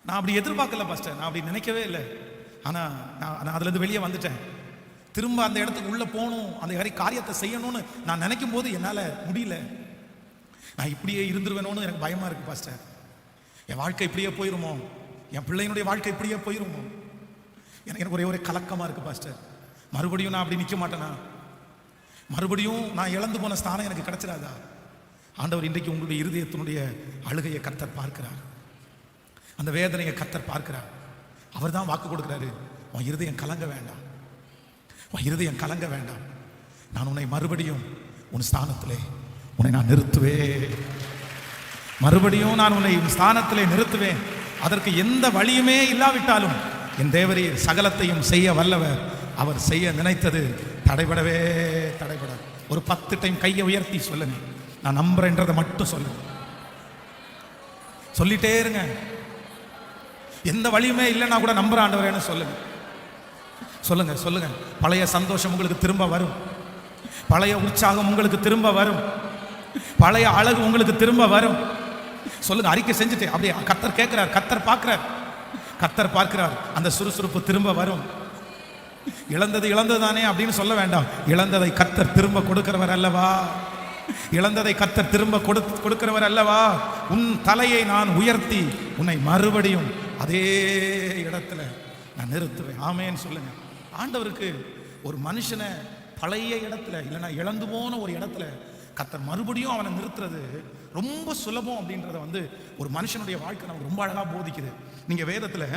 நான் அப்படி எதிர்பார்க்கல பாஸ்டர், நான் அப்படி நினைக்கவே இல்லை. ஆனால் நான் அதுலேருந்து வெளியே வந்துட்டேன். திரும்ப அந்த இடத்துக்கு உள்ளே போகணும், அந்த காரியத்தை செய்யணும்னு நான் நினைக்கும் போது என்னால் முடியல. நான் இப்படியே இருந்துருவேணும்னு எனக்கு பயமாக இருக்குது பாஸ்டர். என் வாழ்க்கை இப்படியே போயிருமோ, என் பிள்ளையினுடைய வாழ்க்கை இப்படியே போயிருமோ, எனக்கு ஒரே கலக்கமாக இருக்குது பாஸ்டர். மறுபடியும் நான் அப்படி நிற்க மாட்டேனா? மறுபடியும் நான் இழந்து போன ஸ்தானம் எனக்கு கிடைச்சிடாதா? ஆண்டவர் இன்றைக்கு உங்களுடைய இருதயத்தினுடைய அழுகையை கர்த்தர் பார்க்கிறார், அந்த வேதனையை கர்த்தர் பார்க்கிறார். அவர் தான் வாக்கு கொடுக்கிறாரு, உன் இருதயம் கலங்க வேண்டாம், உன் இருதயம் கலங்க வேண்டாம், நான் உன்னை மறுபடியும் உன் ஸ்தானத்திலே உன்னை நான் நிறுத்துவேன், மறுபடியும் நான் உன்னை உன் ஸ்தானத்திலே நிறுத்துவேன். அதற்கு எந்த வழியுமே இல்லாவிட்டாலும் என் தேவரீர் சகலத்தையும் செய்ய வல்லவர். அவர் செய்ய நினைத்தது தடைபடவே தடைபடாது. ஒரு 10 டைம் கையை உயர்த்தி சொல்லுங்க, நான் நம்புறேன்றதை மட்டும் சொல்லுங்க, சொல்லிட்டே இருங்க. எந்த வழியுமே இல்லைன்னா கூட நம்புற ஆண்டவரேன்னு சொல்லுங்க, சொல்லுங்க சொல்லுங்க. பழைய சந்தோஷம் உங்களுக்கு திரும்ப வரும், பழைய உற்சாகம் உங்களுக்கு திரும்ப வரும், பழைய அழகு உங்களுக்கு திரும்ப வரும். சொல்லுங்க, அறிக்கை செஞ்சுட்டு அப்படியே கர்த்தர் கேட்கிறார், கர்த்தர் பார்க்கிறார், கர்த்தர் பார்க்கிறார். அந்த சுறுசுறுப்பு திரும்ப வரும். இழந்தது தானே அப்படின்னு சொல்ல வேண்டாம். இழந்ததை கர்த்தர் திரும்ப கொடுக்கிறவர் அல்லவா, இழந்ததை கர்த்தர் திரும்ப கொடுக்கிறவர் அல்லவா. உன் தலையை நான் உயர்த்தி உன்னை மறுபடியும் அதே இடத்துல நான் நிறுத்துவேன். ஆமேன்னு சொல்லுங்க. ஆண்டவருக்கு ஒரு மனுஷனை பழைய இடத்துல இல்லைன்னா இழந்து போன ஒரு இடத்துல கர்த்தர் மறுபடியும் அவனை நிறுத்துறது ரொம்ப சுலபம் அப்படின்றத ஒரு மனுஷனுடைய வாழ்க்கை நமக்கு ரொம்ப அழகாக போதிக்குது. நீங்கள் வேதத்தில்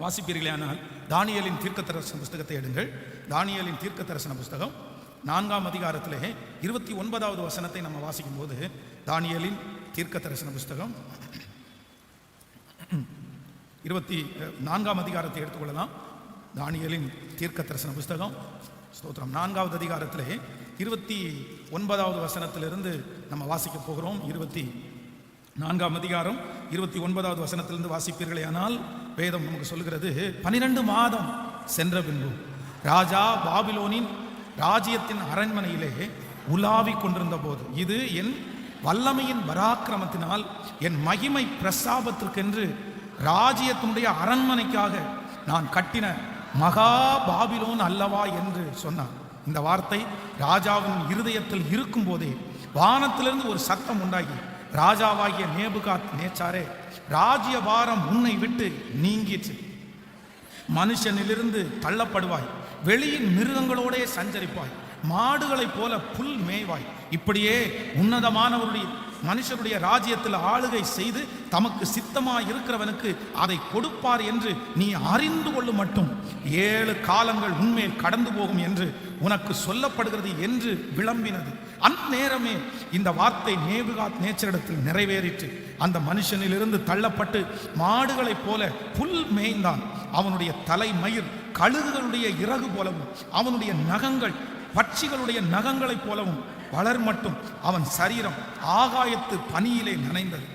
வாசிப்பீர்களே, ஆனால் தானியேலின் தீர்க்கதரிசன புஸ்தகத்தை எடுங்கள். தானியேலின் தீர்க்கதரிசன புஸ்தகம் 4ஆம் அதிகாரத்திலே 29வது வசனத்தை நம்ம வாசிக்கும் போது, தானியேலின் தீர்க்கதரிசன புஸ்தகம் 24ஆம் அதிகாரத்தை எடுத்துக்கொள்ளலாம். தானியேலின் தீர்க்கதரிசன புஸ்தகம் ஸ்தோத்திரம் 4வது அதிகாரத்திலே 29வது வசனத்திலிருந்து நம்ம வாசிக்க போகிறோம். 24ஆம் அதிகாரம் 29வது வசனத்திலிருந்து வாசிப்பீர்களே, ஆனால் வேதம் நமக்கு சொல்லுகிறது, 12 மாதம் சென்ற பின்பு ராஜா பாபிலோனின் ராஜ்யத்தின் அரண்மனையிலே உலாவி கொண்டிருந்த போது, இது என் வல்லமையின் பராக்கிரமத்தினால் என் மகிமை பிரசாபத்திற்கென்று ராஜ்யத்தினுடைய அரண்மனைக்காக நான் கட்டின மகா பாபிலோன் அல்லவா என்று சொன்னார். இந்த வார்த்தை ராஜாவின் இருதயத்தில் இருக்கும் போதே வானத்திலிருந்து ஒரு சத்தம் உண்டாகி, ராஜாவாகிய நேபுகாத் நேச்சாரே, ராஜ்ய பாரம் உன்னை விட்டு நீங்கிற்று, மனுஷனிலிருந்து தள்ளப்படுவாய், வெளியின் மிருகங்களோடே சஞ்சரிப்பாய், மாடுகளைப் போல புல் மேய்வாய். இப்படியே உன்னதமானவருடைய மனுஷருடைய ராஜ்யத்தில் ஆளுகை செய்து தமக்கு சித்தமாய் இருக்கிறவனுக்கு அதை கொடுப்பார் என்று நீ அறிந்து கொள்ளும் மட்டும் 7 காலங்கள் உன்மேல் கடந்து போகும் என்று உனக்கு சொல்லப்படுகிறது என்று விளம்பினது. அந்நேரமே இந்த வார்த்தை நேபுகாத் நேச்சரிடத்தில் நிறைவேறிற்று. அந்த மனுஷனிலிருந்து தள்ளப்பட்டு மாடுகளைப் போல புல் மேய்ந்தான். அவனுடைய தலைமயிர் கழுகுகளுடைய இறகு போலவும் அவனுடைய நகங்கள் பட்சிகளுடைய நகங்களைப் போலவும் வளர் மட்டும் அவன் சரீரம் ஆகாயத்து பனியிலே நனைந்தது.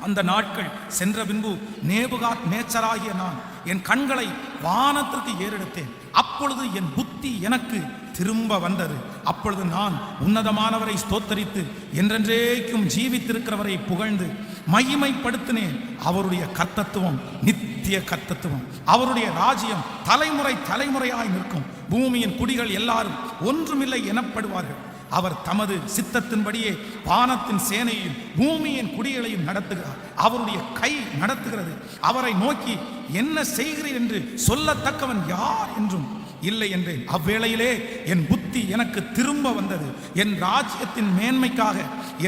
அந்த நாட்கள் சென்ற பின்பு நேபுகாத் நேச்சராகிய நான் என் கண்களை வானத்திற்கு ஏறெடுத்தேன். அப்பொழுது என் புத்தி எனக்கு திரும்ப வந்தது. அப்பொழுது நான் உன்னதமானவரை ஸ்தோத்தரித்து என்றென்றைக்கும் ஜீவித்திருக்கிறவரை புகழ்ந்து மகிமைப்படுத்தினேன். அவருடைய கர்த்தத்துவம் நித்திய கர்த்தத்துவம், அவருடைய ராஜ்யம் தலைமுறை தலைமுறையாய் நிற்கும். பூமியின் குடிகள் எல்லாரும் ஒன்றுமில்லை எனப்படுவார்கள். அவர் தமது சித்தத்தின்படியே வானத்தின் சேனையையும் பூமியின் குடிகளையும் நடத்துகிறார். அவருடைய கை நடத்துகிறது. அவரை நோக்கி என்ன செய்கிறீர் என்று சொல்லத்தக்கவன் யார் என்றும் இல்லை என்றேன். அவ்வேளையிலே என் புத்தி எனக்கு திரும்ப வந்தது. என் ராஜ்யத்தின் மேன்மைக்காக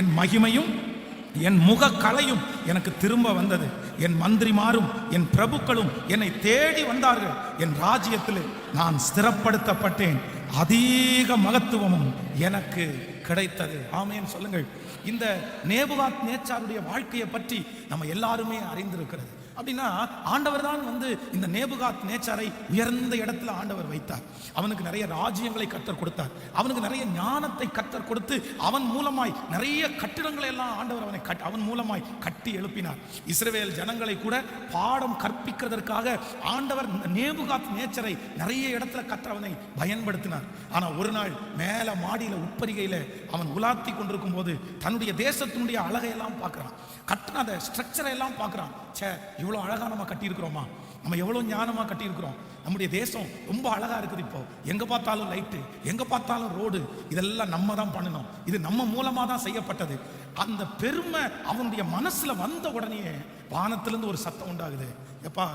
என் மகிமையும் என் முகக்கலையும் எனக்கு திரும்ப வந்தது. என் மந்திரிமாரும் என் பிரபுக்களும் என்னை தேடி வந்தார்கள். என் ராஜ்யத்தில் நான் ஸ்திரப்படுத்தப்பட்டேன். அதிக மகத்துவமும் எனக்கு கிடைத்தது. ஆமென் சொல்லுங்கள். இந்த நேபுகாத் நேச்சாருடைய வாழ்க்கையை பற்றி நம்ம எல்லாருமே அறிந்திருக்கிறது. அப்படின்னா ஆண்டவர் தான் இந்த நேபுகாத் நேச்சாரை உயர்ந்த இடத்துல ஆண்டவர் வைத்தார். அவனுக்கு நிறைய ராஜ்யங்களை கர்த்தர் கொடுத்தார். அவனுக்கு நிறைய ஞானத்தை கர்த்தர் கொடுத்து அவன் மூலமாய் நிறைய கட்டிடங்களை எல்லாம் ஆண்டவர் அவன் மூலமாய் கட்டி எழுப்பினார். இஸ்ரவேல் ஜனங்களை கூட பாடம் கற்பிக்கிறதற்காக ஆண்டவர் நேபுகாத் நேச்சரை நிறைய இடத்துல கர்த்தர் அவனை பயன்படுத்தினார். ஆனா ஒரு நாள் மேல மாடியில உப்பரிகையில அவன் உலாத்தி கொண்டிருக்கும் போது தன்னுடைய தேசத்தினுடைய அழகையெல்லாம் பார்க்கிறான். கட்டின அந்த ஸ்ட்ரக்சரை எல்லாம் பார்க்கிறான். சே, இவ்வளோ அழகா நம்ம கட்டியிருக்கிறோமா, நம்ம எவ்வளோ ஞானமாக கட்டியிருக்கிறோம், நம்முடைய தேசம் ரொம்ப அழகா இருக்குது. இப்போ எங்க பார்த்தாலும் லைட்டு, எங்க பார்த்தாலும் ரோடு, இதெல்லாம் நம்ம தான் பண்ணணும், இது நம்ம மூலமாக தான் செய்யப்பட்டது. அந்த பெருமை அவனுடைய மனசுல வந்த உடனே வானத்திலிருந்து ஒரு சத்தம் உண்டாகுது. எப்பா,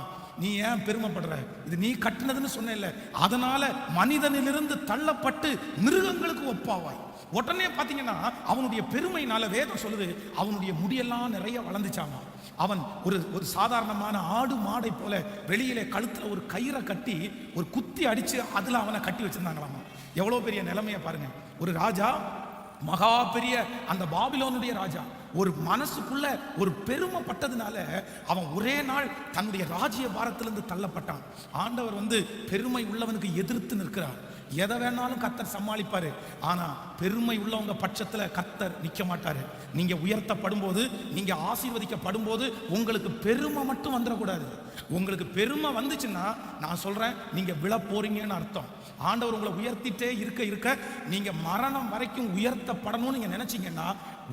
நீ ஏன் பெருமைப்படுற? இது நீ கட்டினதுன்னு சொன்ன, அதனால மனிதனிலிருந்து தள்ளப்பட்டு மிருகங்களுக்கு ஒப்பாவாய். உடனே பார்த்தீங்கன்னா அவனுடைய பெருமையினால வேதம் சொல்லுது, அவனுடைய முடியெல்லாம் நிறைய வளர்ந்துச்சாமா. அவன் ஒரு சாதாரணமான ஆடு மாடை போல வெளியிலே கழுத்துல ஒரு கயிறை கட்டி ஒரு குத்தி அடிச்சு அதுல அவனை கட்டி வச்சிருந்தாங்களாமா. எவ்வளவு பெரிய நிலைமையை பாருங்க. ஒரு ராஜா, மகா பெரிய அந்த பாபிலோனுடைய ராஜா, ஒரு மனசுக்குள்ள ஒரு பெருமைப்பட்டதுனால அவன் ஒரே நாள் தன்னுடைய ராஜ்ய பாரத்திலிருந்து தள்ளப்பட்டான். ஆண்டவர் பெருமை உள்ளவனுக்கு எதிர்த்து நிற்கிறார். எதை வேணாலும் கர்த்தர் சமாளிப்பாரு. ஆனா பெருமை உள்ளவங்க பட்சத்துல கர்த்தர் நிக்க மாட்டாரு. நீங்க உயர்த்தப்படும் போது, நீங்க ஆசீர்வதிக்கப்படும் போது உங்களுக்கு பெருமை மட்டும் வந்துடக்கூடாது. உங்களுக்கு பெருமை வந்துச்சுன்னா நான் சொல்றேன், நீங்க விழ போறீங்கன்னு அர்த்தம். ஆண்டவர் உங்களை உயர்த்திட்டே இருக்க இருக்க நீங்க மரணம் வரைக்கும் உயர்த்தப்படணும்னு நீங்க நினைச்சீங்கன்னா,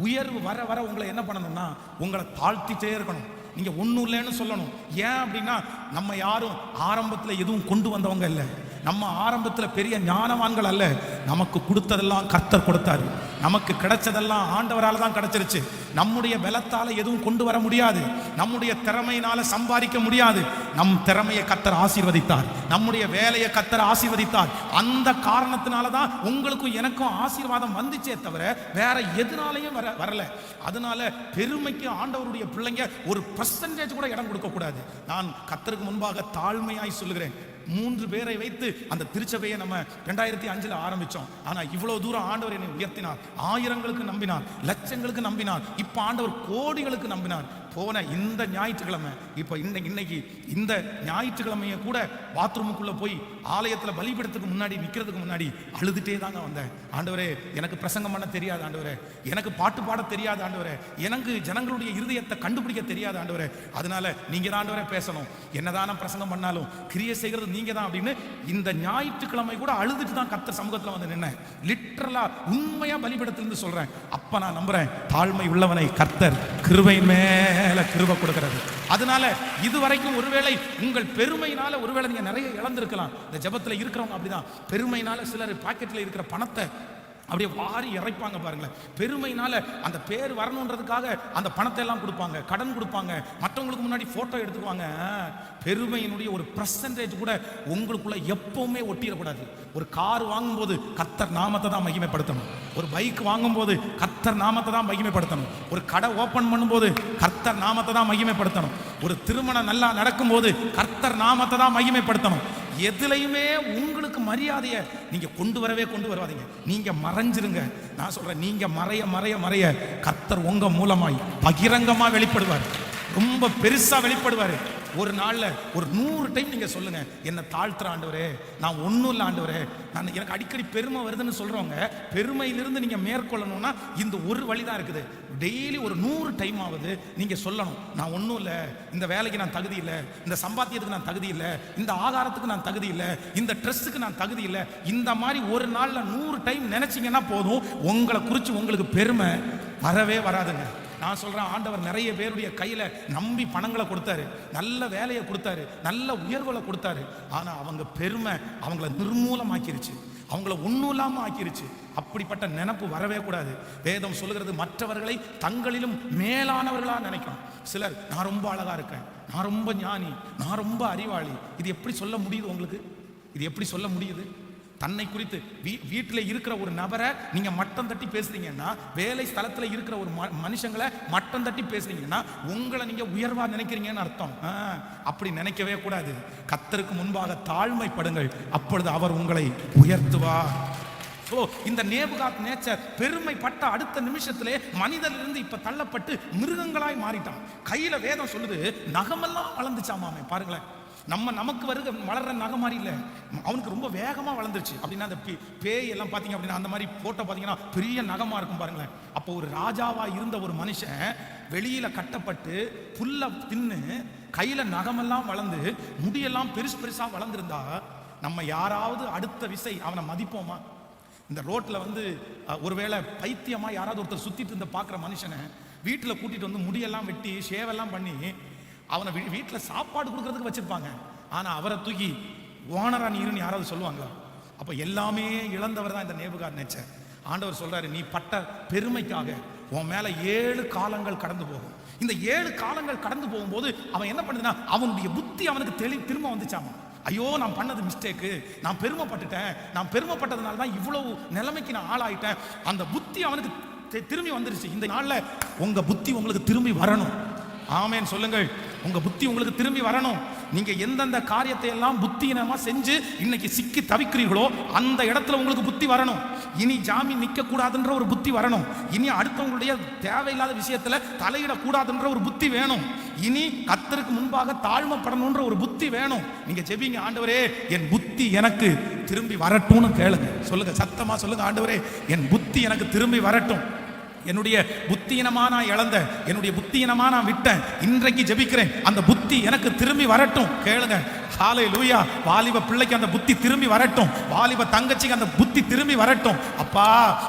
உயர்வு வர வர உங்களை என்ன பண்ணணும்னா உங்களை தாழ்த்திட்டே இருக்கணும். நீங்க ஒன்றும் இல்லைன்னு சொல்லணும். ஏன் அப்படின்னா, நம்ம யாரும் ஆரம்பத்தில் எதுவும் கொண்டு வந்தவங்க இல்லை. நம்ம ஆரம்பத்தில் பெரிய ஞானவான்கள் அல்ல. நமக்கு கொடுத்ததெல்லாம் கர்த்தர் கொடுத்தாரு. நமக்கு கிடைச்சதெல்லாம் ஆண்டவரால் தான் கிடைச்சிருச்சு. நம்முடைய பலத்தால எதுவும் கொண்டு வர முடியாது. நம்முடைய திறமையினால சம்பாதிக்க முடியாது. நம் திறமையை கர்த்தர் ஆசீர்வதித்தார். நம்முடைய வேலையை கர்த்தர் ஆசீர்வதித்தார். அந்த காரணத்தினால தான் உங்களுக்கும் எனக்கும் ஆசீர்வாதம் வந்துச்சே தவிர வேற எதுனாலையும் வரல. அதனால பெருமைக்கு ஆண்டவருடைய பிள்ளைங்க ஒரு பர்சன்டேஜ் கூட இடம் கொடுக்க கூடாது. நான் கர்த்தருக்கு முன்பாக தாழ்மையாய் சொல்லுகிறேன். 3 பேரை வைத்து அந்த திருச்சபையை நம்ம 2005 ஆரம்பிச்சோம். ஆனா இவ்வளவு தூரம் ஆண்டவர் என்னை உயர்த்தினார். ஆயிரங்களுக்கு நம்பினார், லட்சங்களுக்கு நம்பினார், இப்ப ஆண்டவர் கோடிகளுக்கு நம்பினார். போன இந்த ஞாயிற்றுக்கிழமை, இப்போ இன்னைக்கு இந்த ஞாயிற்றுக்கிழமையை கூட பாத்ரூமுக்குள்ள போய் ஆலயத்தில் பலிபீடத்துக்கு முன்னாடி நிற்கிறதுக்கு முன்னாடி அழுதுட்டே தாங்க வந்தேன். ஆண்டவரே, எனக்கு பிரசங்கம் பண்ண தெரியாது ஆண்டவரே, எனக்கு பாட்டு பாட தெரியாது ஆண்டவரே, எனக்கு ஜனங்களுடைய இருதயத்தை கண்டுபிடிக்க தெரியாது ஆண்டவரே, அதனால நீங்க தான் ஆண்டவரே பேசணும், என்னதான பிரசங்கம் பண்ணாலும் கிரியை செய்கிறது நீங்க தான் அப்படின்னு இந்த ஞாயிற்றுக்கிழமை கூட அழுதுட்டு தான் கர்த்தர் சமூகத்தில் வந்து நின்னேன். லிட்டரலா உண்மையா பலிபீடத்திலிருந்து சொல்றேன். அப்ப நான் நம்புறேன், தாழ்மை உள்ளவனை கர்த்தர் கிருபையின் மேல கிருபை கொடுக்கிறது. அதனால இதுவரைக்கும் ஒருவேளை உங்கள் பெருமையினால ஒருவேளை நீங்க நிறைய இழந்திருக்கலாம். இந்த ஜெபத்துல இருக்கிறவங்க அப்படிதான், பெருமையினால சிலர் பாக்கெட்ல இருக்கிற பணத்தை அப்படியே வாரி இறைப்பாங்க பாருங்களேன். பெருமையினால அந்த பேர் வரணுன்றதுக்காக அந்த பணத்தை எல்லாம் கொடுப்பாங்க, கடன் கொடுப்பாங்க, மற்றவங்களுக்கு முன்னாடி போட்டோ எடுத்துக்குவாங்க. பெருமையினுடைய ஒரு பர்சன்டேஜ் கூட உங்களுக்குள்ள எப்பவுமே ஒட்டிடக்கூடாது. ஒரு கார் வாங்கும்போது கர்த்தர் நாமத்தை தான் மகிமைப்படுத்தணும். ஒரு பைக் வாங்கும்போது கர்த்தர் நாமத்தை தான் மகிமைப்படுத்தணும். ஒரு கடை ஓபன் பண்ணும்போது கர்த்தர் நாமத்தை தான் மகிமைப்படுத்தணும். ஒரு திருமணம் நல்லா நடக்கும்போது கர்த்தர் நாமத்தை தான் மகிமைப்படுத்தணும். எதுலையுமே உங்களுக்கு மரியாதையை நீங்க கொண்டு வராதீங்க. நீங்க மறைஞ்சிருங்க. நான் சொல்றேன், நீங்க மறைய மறைய மறைய கர்த்தர் உங்க மூலமாய் பகிரங்கமா வெளிப்படுவார், ரொம்ப பெருசா வெளிப்படுவார். ஒரு நாள்ல ஒரு 100 டைம் நீங்க சொல்லுங்க, என்ன தாழ்த்துற ஆண்டவரே, நான் ஒன்றும் இல்லை ஆண்டவரே, நான் எனக்கு அடிக்கடி பெருமை வருதுன்னு சொல்றவங்க, பெருமையிலிருந்து நீங்க மேற்கொள்ளணும்னா இந்த ஒரு வழிதான் இருக்குது. டெய்லி ஒரு 100 டைம் ஆகுது நீங்க சொல்லணும், நான் ஒன்றும் இல்லை, இந்த வேலைக்கு நான் தகுதி இல்லை, இந்த சம்பாத்தியத்துக்கு நான் தகுதி இல்லை, இந்த ஆகாரத்துக்கு நான் தகுதி இல்லை, இந்த ட்ரெஸ்ஸுக்கு நான் தகுதி இல்லை. இந்த மாதிரி ஒரு நாள்ல 100 டைம் நினைச்சீங்கன்னா போதும், உங்களை குறித்து உங்களுக்கு பெருமை வரவே வராதுங்க. நான் சொல்றேன், ஆண்டவர் நிறைய பேருடைய கையில நம்பி பணங்களை கொடுத்தாரு, நல்ல வேலையை கொடுத்தாரு, நல்ல உயர்வுகளை கொடுத்தாரு. ஆனா அவங்க பெருமை அவங்கள நிர்மூலமாக்கிருச்சு, அவங்கள ஒன்றும் இல்லாம ஆக்கிருச்சு. அப்படிப்பட்ட நினைப்பு வரவே கூடாது. வேதம் சொல்லுகிறது, மற்றவர்களை தங்களிலும் மேலானவர்களா நினைக்கணும். சிலர், நான் ரொம்ப அழகா இருக்கேன், நான் ரொம்ப ஞானி, நான் ரொம்ப அறிவாளி. இது எப்படி சொல்ல முடியுது உங்களுக்கு? இது எப்படி சொல்ல முடியுது? தன்னை குறித்து வீட்டில் இருக்கிற ஒரு நபரை நீங்க மட்டம் தட்டி பேசுறீங்கன்னா, வேலை ஸ்தலத்தில் இருக்கிற ஒரு மனுஷங்களை மட்டம் தட்டி பேசுறீங்கன்னா உங்களை நீங்க உயர்வா நினைக்கிறீங்கன்னு அர்த்தம். அப்படி நினைக்கவே கூடாது. கர்த்தருக்கு முன்பாக தாழ்மைப்படுங்கள், அப்பொழுது அவர் உங்களை உயர்த்துவார். இந்த நேபுகாத் நேச்சர் பெருமைப்பட்ட அடுத்த நிமிஷத்திலே மனிதனிலிருந்து இப்ப தள்ளப்பட்டு மிருகங்களாய் மாறிட்டான். கையில வேதம் சொல்லுது நகமெல்லாம் வளர்ந்துச்சாமாமே. பாருங்களேன், நமக்கு வளர்ற நகை மாதிரி இல்லை, அவனுக்கு ரொம்ப வேகமா வளர்ந்துருச்சு. அப்படின்னா அந்த பேய் எல்லாம் பாத்தீங்க அப்படின்னா அந்த மாதிரி போட்டோ பாத்தீங்கன்னா பெரிய நகமா இருக்கும். பாருங்களேன், அப்போ ஒரு ராஜாவா இருந்த ஒரு மனுஷன் வெளியில கட்டப்பட்டு புல்ல தின்னு கையில நகமெல்லாம் வளர்ந்து முடியெல்லாம் பெருசு பெருசா வளர்ந்துருந்தா நம்ம யாராவது அடுத்த விசை அவனை மதிப்போமா? இந்த ரோட்ல ஒருவேளை பைத்தியமா யாராவது ஒருத்தர் சுத்திட்டு இருந்த பாக்குற மனுஷனை வீட்டில் கூட்டிட்டு வந்து முடியெல்லாம் வெட்டி ஷேவெல்லாம் பண்ணி அவனை வீட்டில் சாப்பாடு கொடுக்கறதுக்கு வச்சிருப்பாங்க. ஆனா அவரை தூக்கி ஓனரா நீருன்னு யாராவது சொல்லுவாங்களா? அப்ப எல்லாமே இழந்தவர் தான் இந்த நேபுகாத் நேச்சர். ஆண்டவர் சொல்றாரு, நீ பட்ட பெருமைக்காக உன் மேல 7 காலங்கள் கடந்து போகும். இந்த 7 காலங்கள் கடந்து போகும்போது அவன் என்ன பண்ணுதுன்னா அவனுடைய புத்தி அவனுக்கு திரும்ப வந்துச்சாமா. ஐயோ, நான் பண்ணது மிஸ்டேக்கு, நான் பெருமைப்பட்டுட்டேன், நான் பெருமைப்பட்டதுனால தான் இவ்வளவு நிலைமைக்கு நான் ஆளாயிட்டேன். அந்த புத்தி அவனுக்கு திரும்பி வந்துருச்சு. இந்த நாள்ல உங்க புத்தி உங்களுக்கு திரும்பி வரணும். ஆமேன் சொல்லுங்கள். உங்க புத்தி உங்களுக்கு திரும்பி வரணும். நீங்க எந்தெந்த காரியத்தை எல்லாம் புத்தியினமா செஞ்சு இன்னைக்கு சிக்கி தவிக்கிறீர்களோ அந்த இடத்துல உங்களுக்கு புத்தி வரணும். இனி ஜாமீன் நிக்க கூடாதுன்ற ஒரு புத்தி வரணும். இனி அடுத்தவங்களுடைய தேவையில்லாத விஷயத்துல தலையிடக்கூடாதுன்ற ஒரு புத்தி வேணும். இனி கர்த்தருக்கு முன்பாக தாழ்மைப்படணும்ன்ற ஒரு புத்தி வேணும். நீங்க ஜெபிங்க, ஆண்டவரே என் புத்தி எனக்கு திரும்பி வரட்டும்னு கேளுங்க. சொல்லுங்க, சத்தமா சொல்லுங்க, ஆண்டவரே என் புத்தி எனக்கு திரும்பி வரட்டும். என்னுடைய புத்தியினமா நான் இழந்த, என்னுடைய புத்தியினமா நான் விட்டேன், இன்றைக்கு ஜெபிக்கிறேன் அந்த புத்தி எனக்கு திரும்பி வரட்டும். கேளுங்க. ஹல்லேலூயா. வாலிப பிள்ளைக்கு அந்த புத்தி திரும்பி வரட்டும். வாலிப தங்கச்சிக்கு அந்த புத்தி திரும்பி வரட்டும். அப்பா,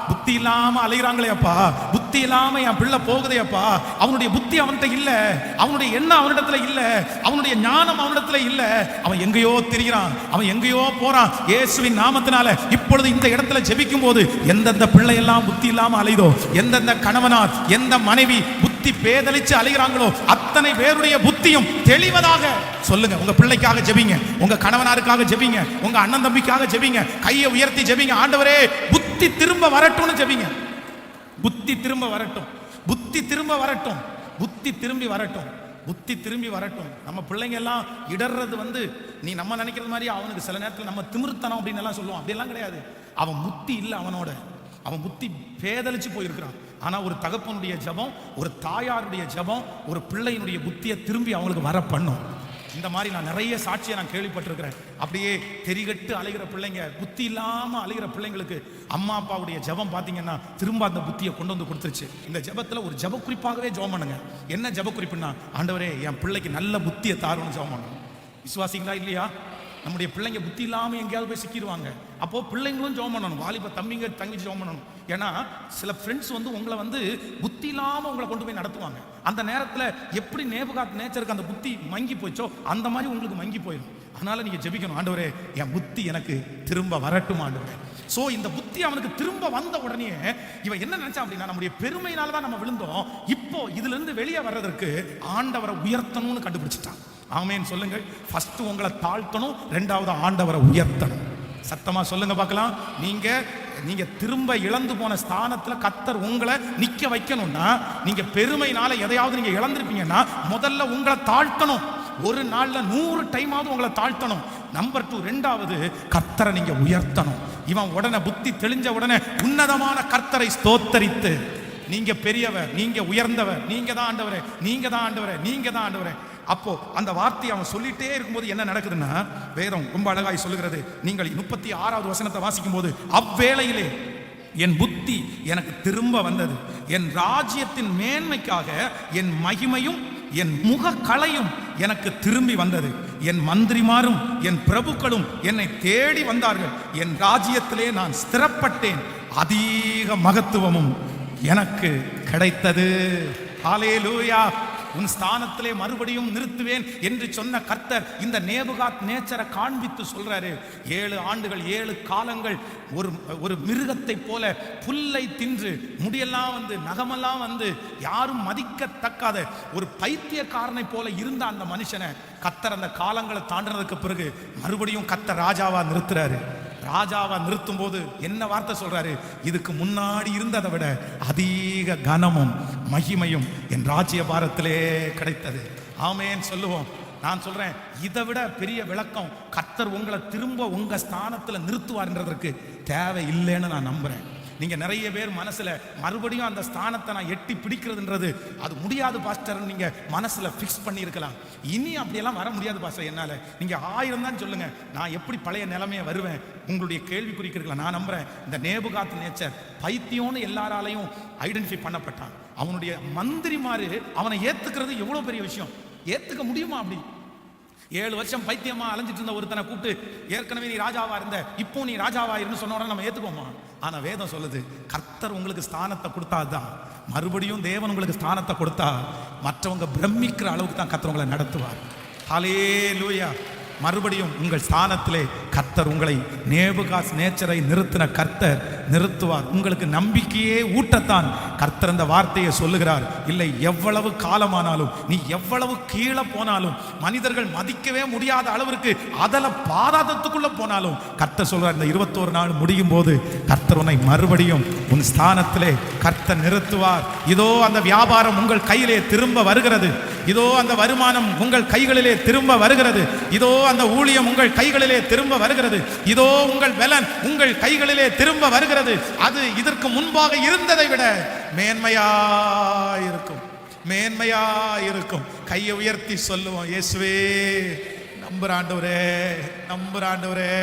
புத்தி இல்லாம அலைகிறாங்களே அப்பா, புத்தி இல்லாம என் பிள்ளை போகுதே அப்பா. அவனுடைய புத்தி அவன்கிட்ட இல்ல, அவனுடைய எண்ணம் அவனிடத்துல இல்ல, அவனுடைய ஞானம் அவனிடத்துல இல்ல. அவன் எங்கேயோ திரிகிறான், அவன் எங்கேயோ போறான். இயேசுவின் நாமத்தினால இப்பொழுது இந்த இடத்துல ஜெபிக்கும் போது எந்தெந்த பிள்ளை எல்லாம் புத்தி இல்லாம அலைதோ, எந்தெந்த கணவனார் எந்த மனைவி புத்தி பேதலிச்சு அலைகிறாங்களோ அத்தனை பேருடைய புத்தியும் தெளிவதாக சொல்லுங்க. உங்க பிள்ளைக்காக ஜெபிங்க, உங்க கணவனாருக்காக ஜெபிங்க, உங்க அண்ணன் தம்பிக்காக ஜெபிங்க, கையை உயர்த்தி ஜெபிங்க. ஆண்டவரே புத்தி திரும்ப வரட்டும்னு ஜெபிங்க. புத்தி திரும்ப வரட்டும், புத்தி திரும்ப வரட்டும், புத்தி திரும்பி வரட்டும், புத்தி திரும்பி வரட்டும். நம்ம பிள்ளைங்க எல்லாம் இடர்றது நீ நம்ம நினைக்கிறது மாதிரி அவனுக்கு சில நேரத்தில் நம்ம திமிர்த்தனம் அப்படின்னு எல்லாம் சொல்லுவோம். அப்படியெல்லாம் கிடையாது. அவன் புத்தி இல்லை, அவன் புத்தி பேதலிச்சு போயிருக்கிறான். ஆனா ஒரு தகப்பனுடைய ஜெபம், ஒரு தாயாருடைய ஜெபம் ஒரு பிள்ளையினுடைய புத்தியை திரும்பி அவங்களுக்கு வர பண்ணும். இந்த மாதிரி நான் நிறைய சாட்சியை நான் கேள்விப்பட்டிருக்கிறேன். அப்படியே தெரிகட்டு அலைகிற பிள்ளைங்க, புத்தி இல்லாம அலைகிற பிள்ளைங்களுக்கு அம்மா அப்பாவுடைய ஜெபம் பார்த்தீங்கன்னா திரும்ப அந்த புத்தியை கொண்டு வந்து கொடுத்துருச்சு. இந்த ஜெபத்தில் ஒரு ஜெப குறிப்பாகவே ஜெபம் பண்ணுங்க. என்ன ஜெப குறிப்புன்னா, ஆண்டவரே என் பிள்ளைக்கு நல்ல புத்தியை தாருன்னு ஜெபம் பண்ணணும். விசுவாசிங்களா இல்லையா? நம்முடைய பிள்ளைங்க புத்தி இல்லாமல் எங்கேயாவது போய் சிக்கிடுவாங்க. அப்போ பிள்ளைங்களும் ஜெபம் பண்ணணும். வாலிப தம்பிங்க தங்கச்சி ஜெபம் பண்ணணும். ஏன்னா சில ஃப்ரெண்ட்ஸ் உங்களை புத்தி இல்லாமல் உங்களை கொண்டு போய் நடத்துவாங்க. அந்த நேரத்தில் எப்படி நேபுகாத் நேச்சருக்கு அந்த புத்தி மங்கி போச்சோ அந்த மாதிரி உங்களுக்கு மங்கி போயிடும். அதனால நீங்க ஜெபிக்கணும், ஆண்டவரே என் புத்தி எனக்கு திரும்ப வரட்டும் ஆண்டவரே. சோ இந்த புத்தி அவனுக்கு திரும்ப வந்த உடனே இவன் என்ன நினைச்சான் அப்படின்னா, நம்முடைய பெருமையினால தான் நம்ம விழுந்தோம், இப்போ இதுல இருந்து வெளியே வர்றதற்கு ஆண்டவரை உயர்த்தணும்னு கண்டுபிடிச்சிட்டான். ஆமேன் சொல்லுங்கள். ஃபர்ஸ்ட் உங்களை தாழ்த்தணும், ரெண்டாவது ஆண்டவரை உயர்த்தணும். சத்தமா சொல்லுங்க பார்க்கலாம். நீங்க திரும்ப இழந்து போன ஸ்தானத்துல கர்த்தர் உங்களை நிக்க வைக்கணும்னா, நீங்க பெருமையினால எதையாவது நீங்க இழந்திருப்பீங்கன்னா முதல்ல உங்களை தாழ்த்தணும். ஒரு நாள்ல 100 டைமாவது உங்களை தாழ்த்தணும். நம்பர் 2, ரெண்டாவது கர்த்தரை நீங்க உயர்த்தணும். இவன் உடனே புத்தி தெளிஞ்ச உடனே உன்னதமான கர்த்தரை ஸ்தோத்தரித்து, நீங்க பெரியவர், நீங்க உயர்ந்தவர், நீங்க தான் ஆண்டவரே, நீங்க தான் ஆண்டவரே, நீங்க தான் ஆண்டவரே. அப்போ அந்த வார்த்தையை அவன் சொல்லிட்டே இருக்கும்போது என்ன நடக்குதுன்னா, வேதம் ரொம்ப அழகாய் சொல்லுகிறது. நீங்கள் 36வது வசனத்தை வாசிக்கும் போது, அவ்வேளையிலே என் புத்தி எனக்கு திரும்ப வந்தது, என் ராஜ்யத்தின் மேன்மைக்காக என் மகிமையும் என் முக கலையும் எனக்கு திரும்பி வந்தது, என் மந்திரிமாரும் என் பிரபுக்களும் என்னை தேடி வந்தார்கள், என் ராஜ்யத்திலே நான் ஸ்திரப்பட்டேன், அதிக மகத்துவமும் எனக்கு கிடைத்தது. ஹல்லேலூயா. உன் ஸ்தானத்திலே மறுபடியும் நிறுத்துவேன் என்று சொன்ன கர்த்தர் இந்த நேபுகாத் நேச்சரை காண்பித்து சொல்றாரு. 7 ஆண்டுகள் 7 காலங்கள் ஒரு மிருகத்தை போல புல்லை தின்று முடியெல்லாம் நகமெல்லாம் யாரும் மதிக்கத்தக்காத ஒரு பைத்தியக்காரனை போல இருந்த அந்த மனுஷனை கர்த்தர் அந்த காலங்களை தாண்டினதுக்கு பிறகு மறுபடியும் கர்த்தர் ராஜாவா நிறுத்துறாரு. ராஜாவா நிறுத்தும் போது என்ன வார்த்தை சொல்றாரு? இதுக்கு முன்னாடி இருந்ததை விட அதிக கனமும் மகிமையும் என் ராஜ்ய பாரத்திலே கிடைத்தது. ஆமென் சொல்லுவோம். நான் சொல்றேன், இதை விட பெரிய விளக்கம் கர்த்தர் உங்களை திரும்ப உங்க ஸ்தானத்துல நிறுத்துவார்ன்றதற்கு தேவை இல்லைன்னு நான் நம்புறேன். நீங்க நிறைய பேர் மனசுல மறுபடியும் அந்த ஸ்தானத்தை நான் எட்டி பிடிக்கிறதுன்றது அது முடியாது பாஸ்டர், நீங்க மனசுல ஃபிக்ஸ் பண்ணி இருக்கலாம். இனி அப்படியெல்லாம் வர முடியாது பாஸ்டர் என்னால. நீங்க 1000 தான் சொல்லுங்க, நான் எப்படி பழைய நிலைமையை வருவேன்? உங்களுடைய கேள்வி குறிக்கிறீங்களா? நான் நம்புறேன், இந்த நேபுகாத் நேச்சர் பைத்தியம்னு எல்லாராலையும் ஐடென்டிஃபை பண்ணப்பட்டான். அவனுடைய மந்திரிமாரு அவனை ஏத்துக்கிறது எவ்வளவு பெரிய விஷயம். ஏத்துக்க முடியுமா? அப்படி 7 வருஷம் பைத்தியமா அலைஞ்சிட்டு இருந்த ஒருத்தனை கூப்பிட்டு, ஏற்கனவே நீ ராஜாவா இருந்த, இப்போ நீ ராஜாவா இருந்து சொன்ன உடனே நம்ம ஏத்துக்கோமா? ஆனா வேதம் சொல்லுது, கர்த்தர் உங்களுக்கு ஸ்தானத்தை கொடுத்தாதான், மறுபடியும் தேவன் உங்களுக்கு ஸ்தானத்தை கொடுத்தா மற்றவங்க பிரமிக்கிற அளவுக்கு தான் கர்த்தர் உங்களை நடத்துவார். ஹல்லேலூயா. மறுபடியும் உங்கள் ஸ்தானத்திலே கர்த்தர் உங்களை நேபுகாத் நேச்சரை நிறுத்தின கர்த்தர் நிறுத்துவார். உங்களுக்கு நம்பிக்கையே ஊட்டத்தான் கர்த்தர் அந்த வார்த்தையை சொல்லுகிறார். இல்லை, எவ்வளவு காலமானாலும், நீ எவ்வளவு கீழே போனாலும், மனிதர்கள் மதிக்கவே முடியாத அளவிற்கு அதல பாதாளத்துக்குள்ள போனாலும் கர்த்தர் சொல்றார், இந்த 21 நாள் முடியும் போது கர்த்தர் உன்னை மறுபடியும் உன் ஸ்தானத்திலே கர்த்தர் நிறுத்துவார். இதோ அந்த வியாபாரம் உங்கள் கையிலே திரும்ப வருகிறது. இதோ அந்த வருமானம் உங்கள் கைகளிலே திரும்ப வருகிறது. இதோ அந்த ஊழியம் உங்கள் கைகளிலே திரும்ப வருகிறது. இதோ உங்கள் பலன் உங்கள் கைகளிலே திரும்ப வருகிறது. அது இதற்கு முன்பாக இருந்ததை விட மேன்மையாயிருக்கும், மேன்மையாயிருக்கும். கையை உயர்த்தி சொல்லுவோம், இயேசுவே நம்புற ஆண்டவரே, நம்புற ஆண்டவரே.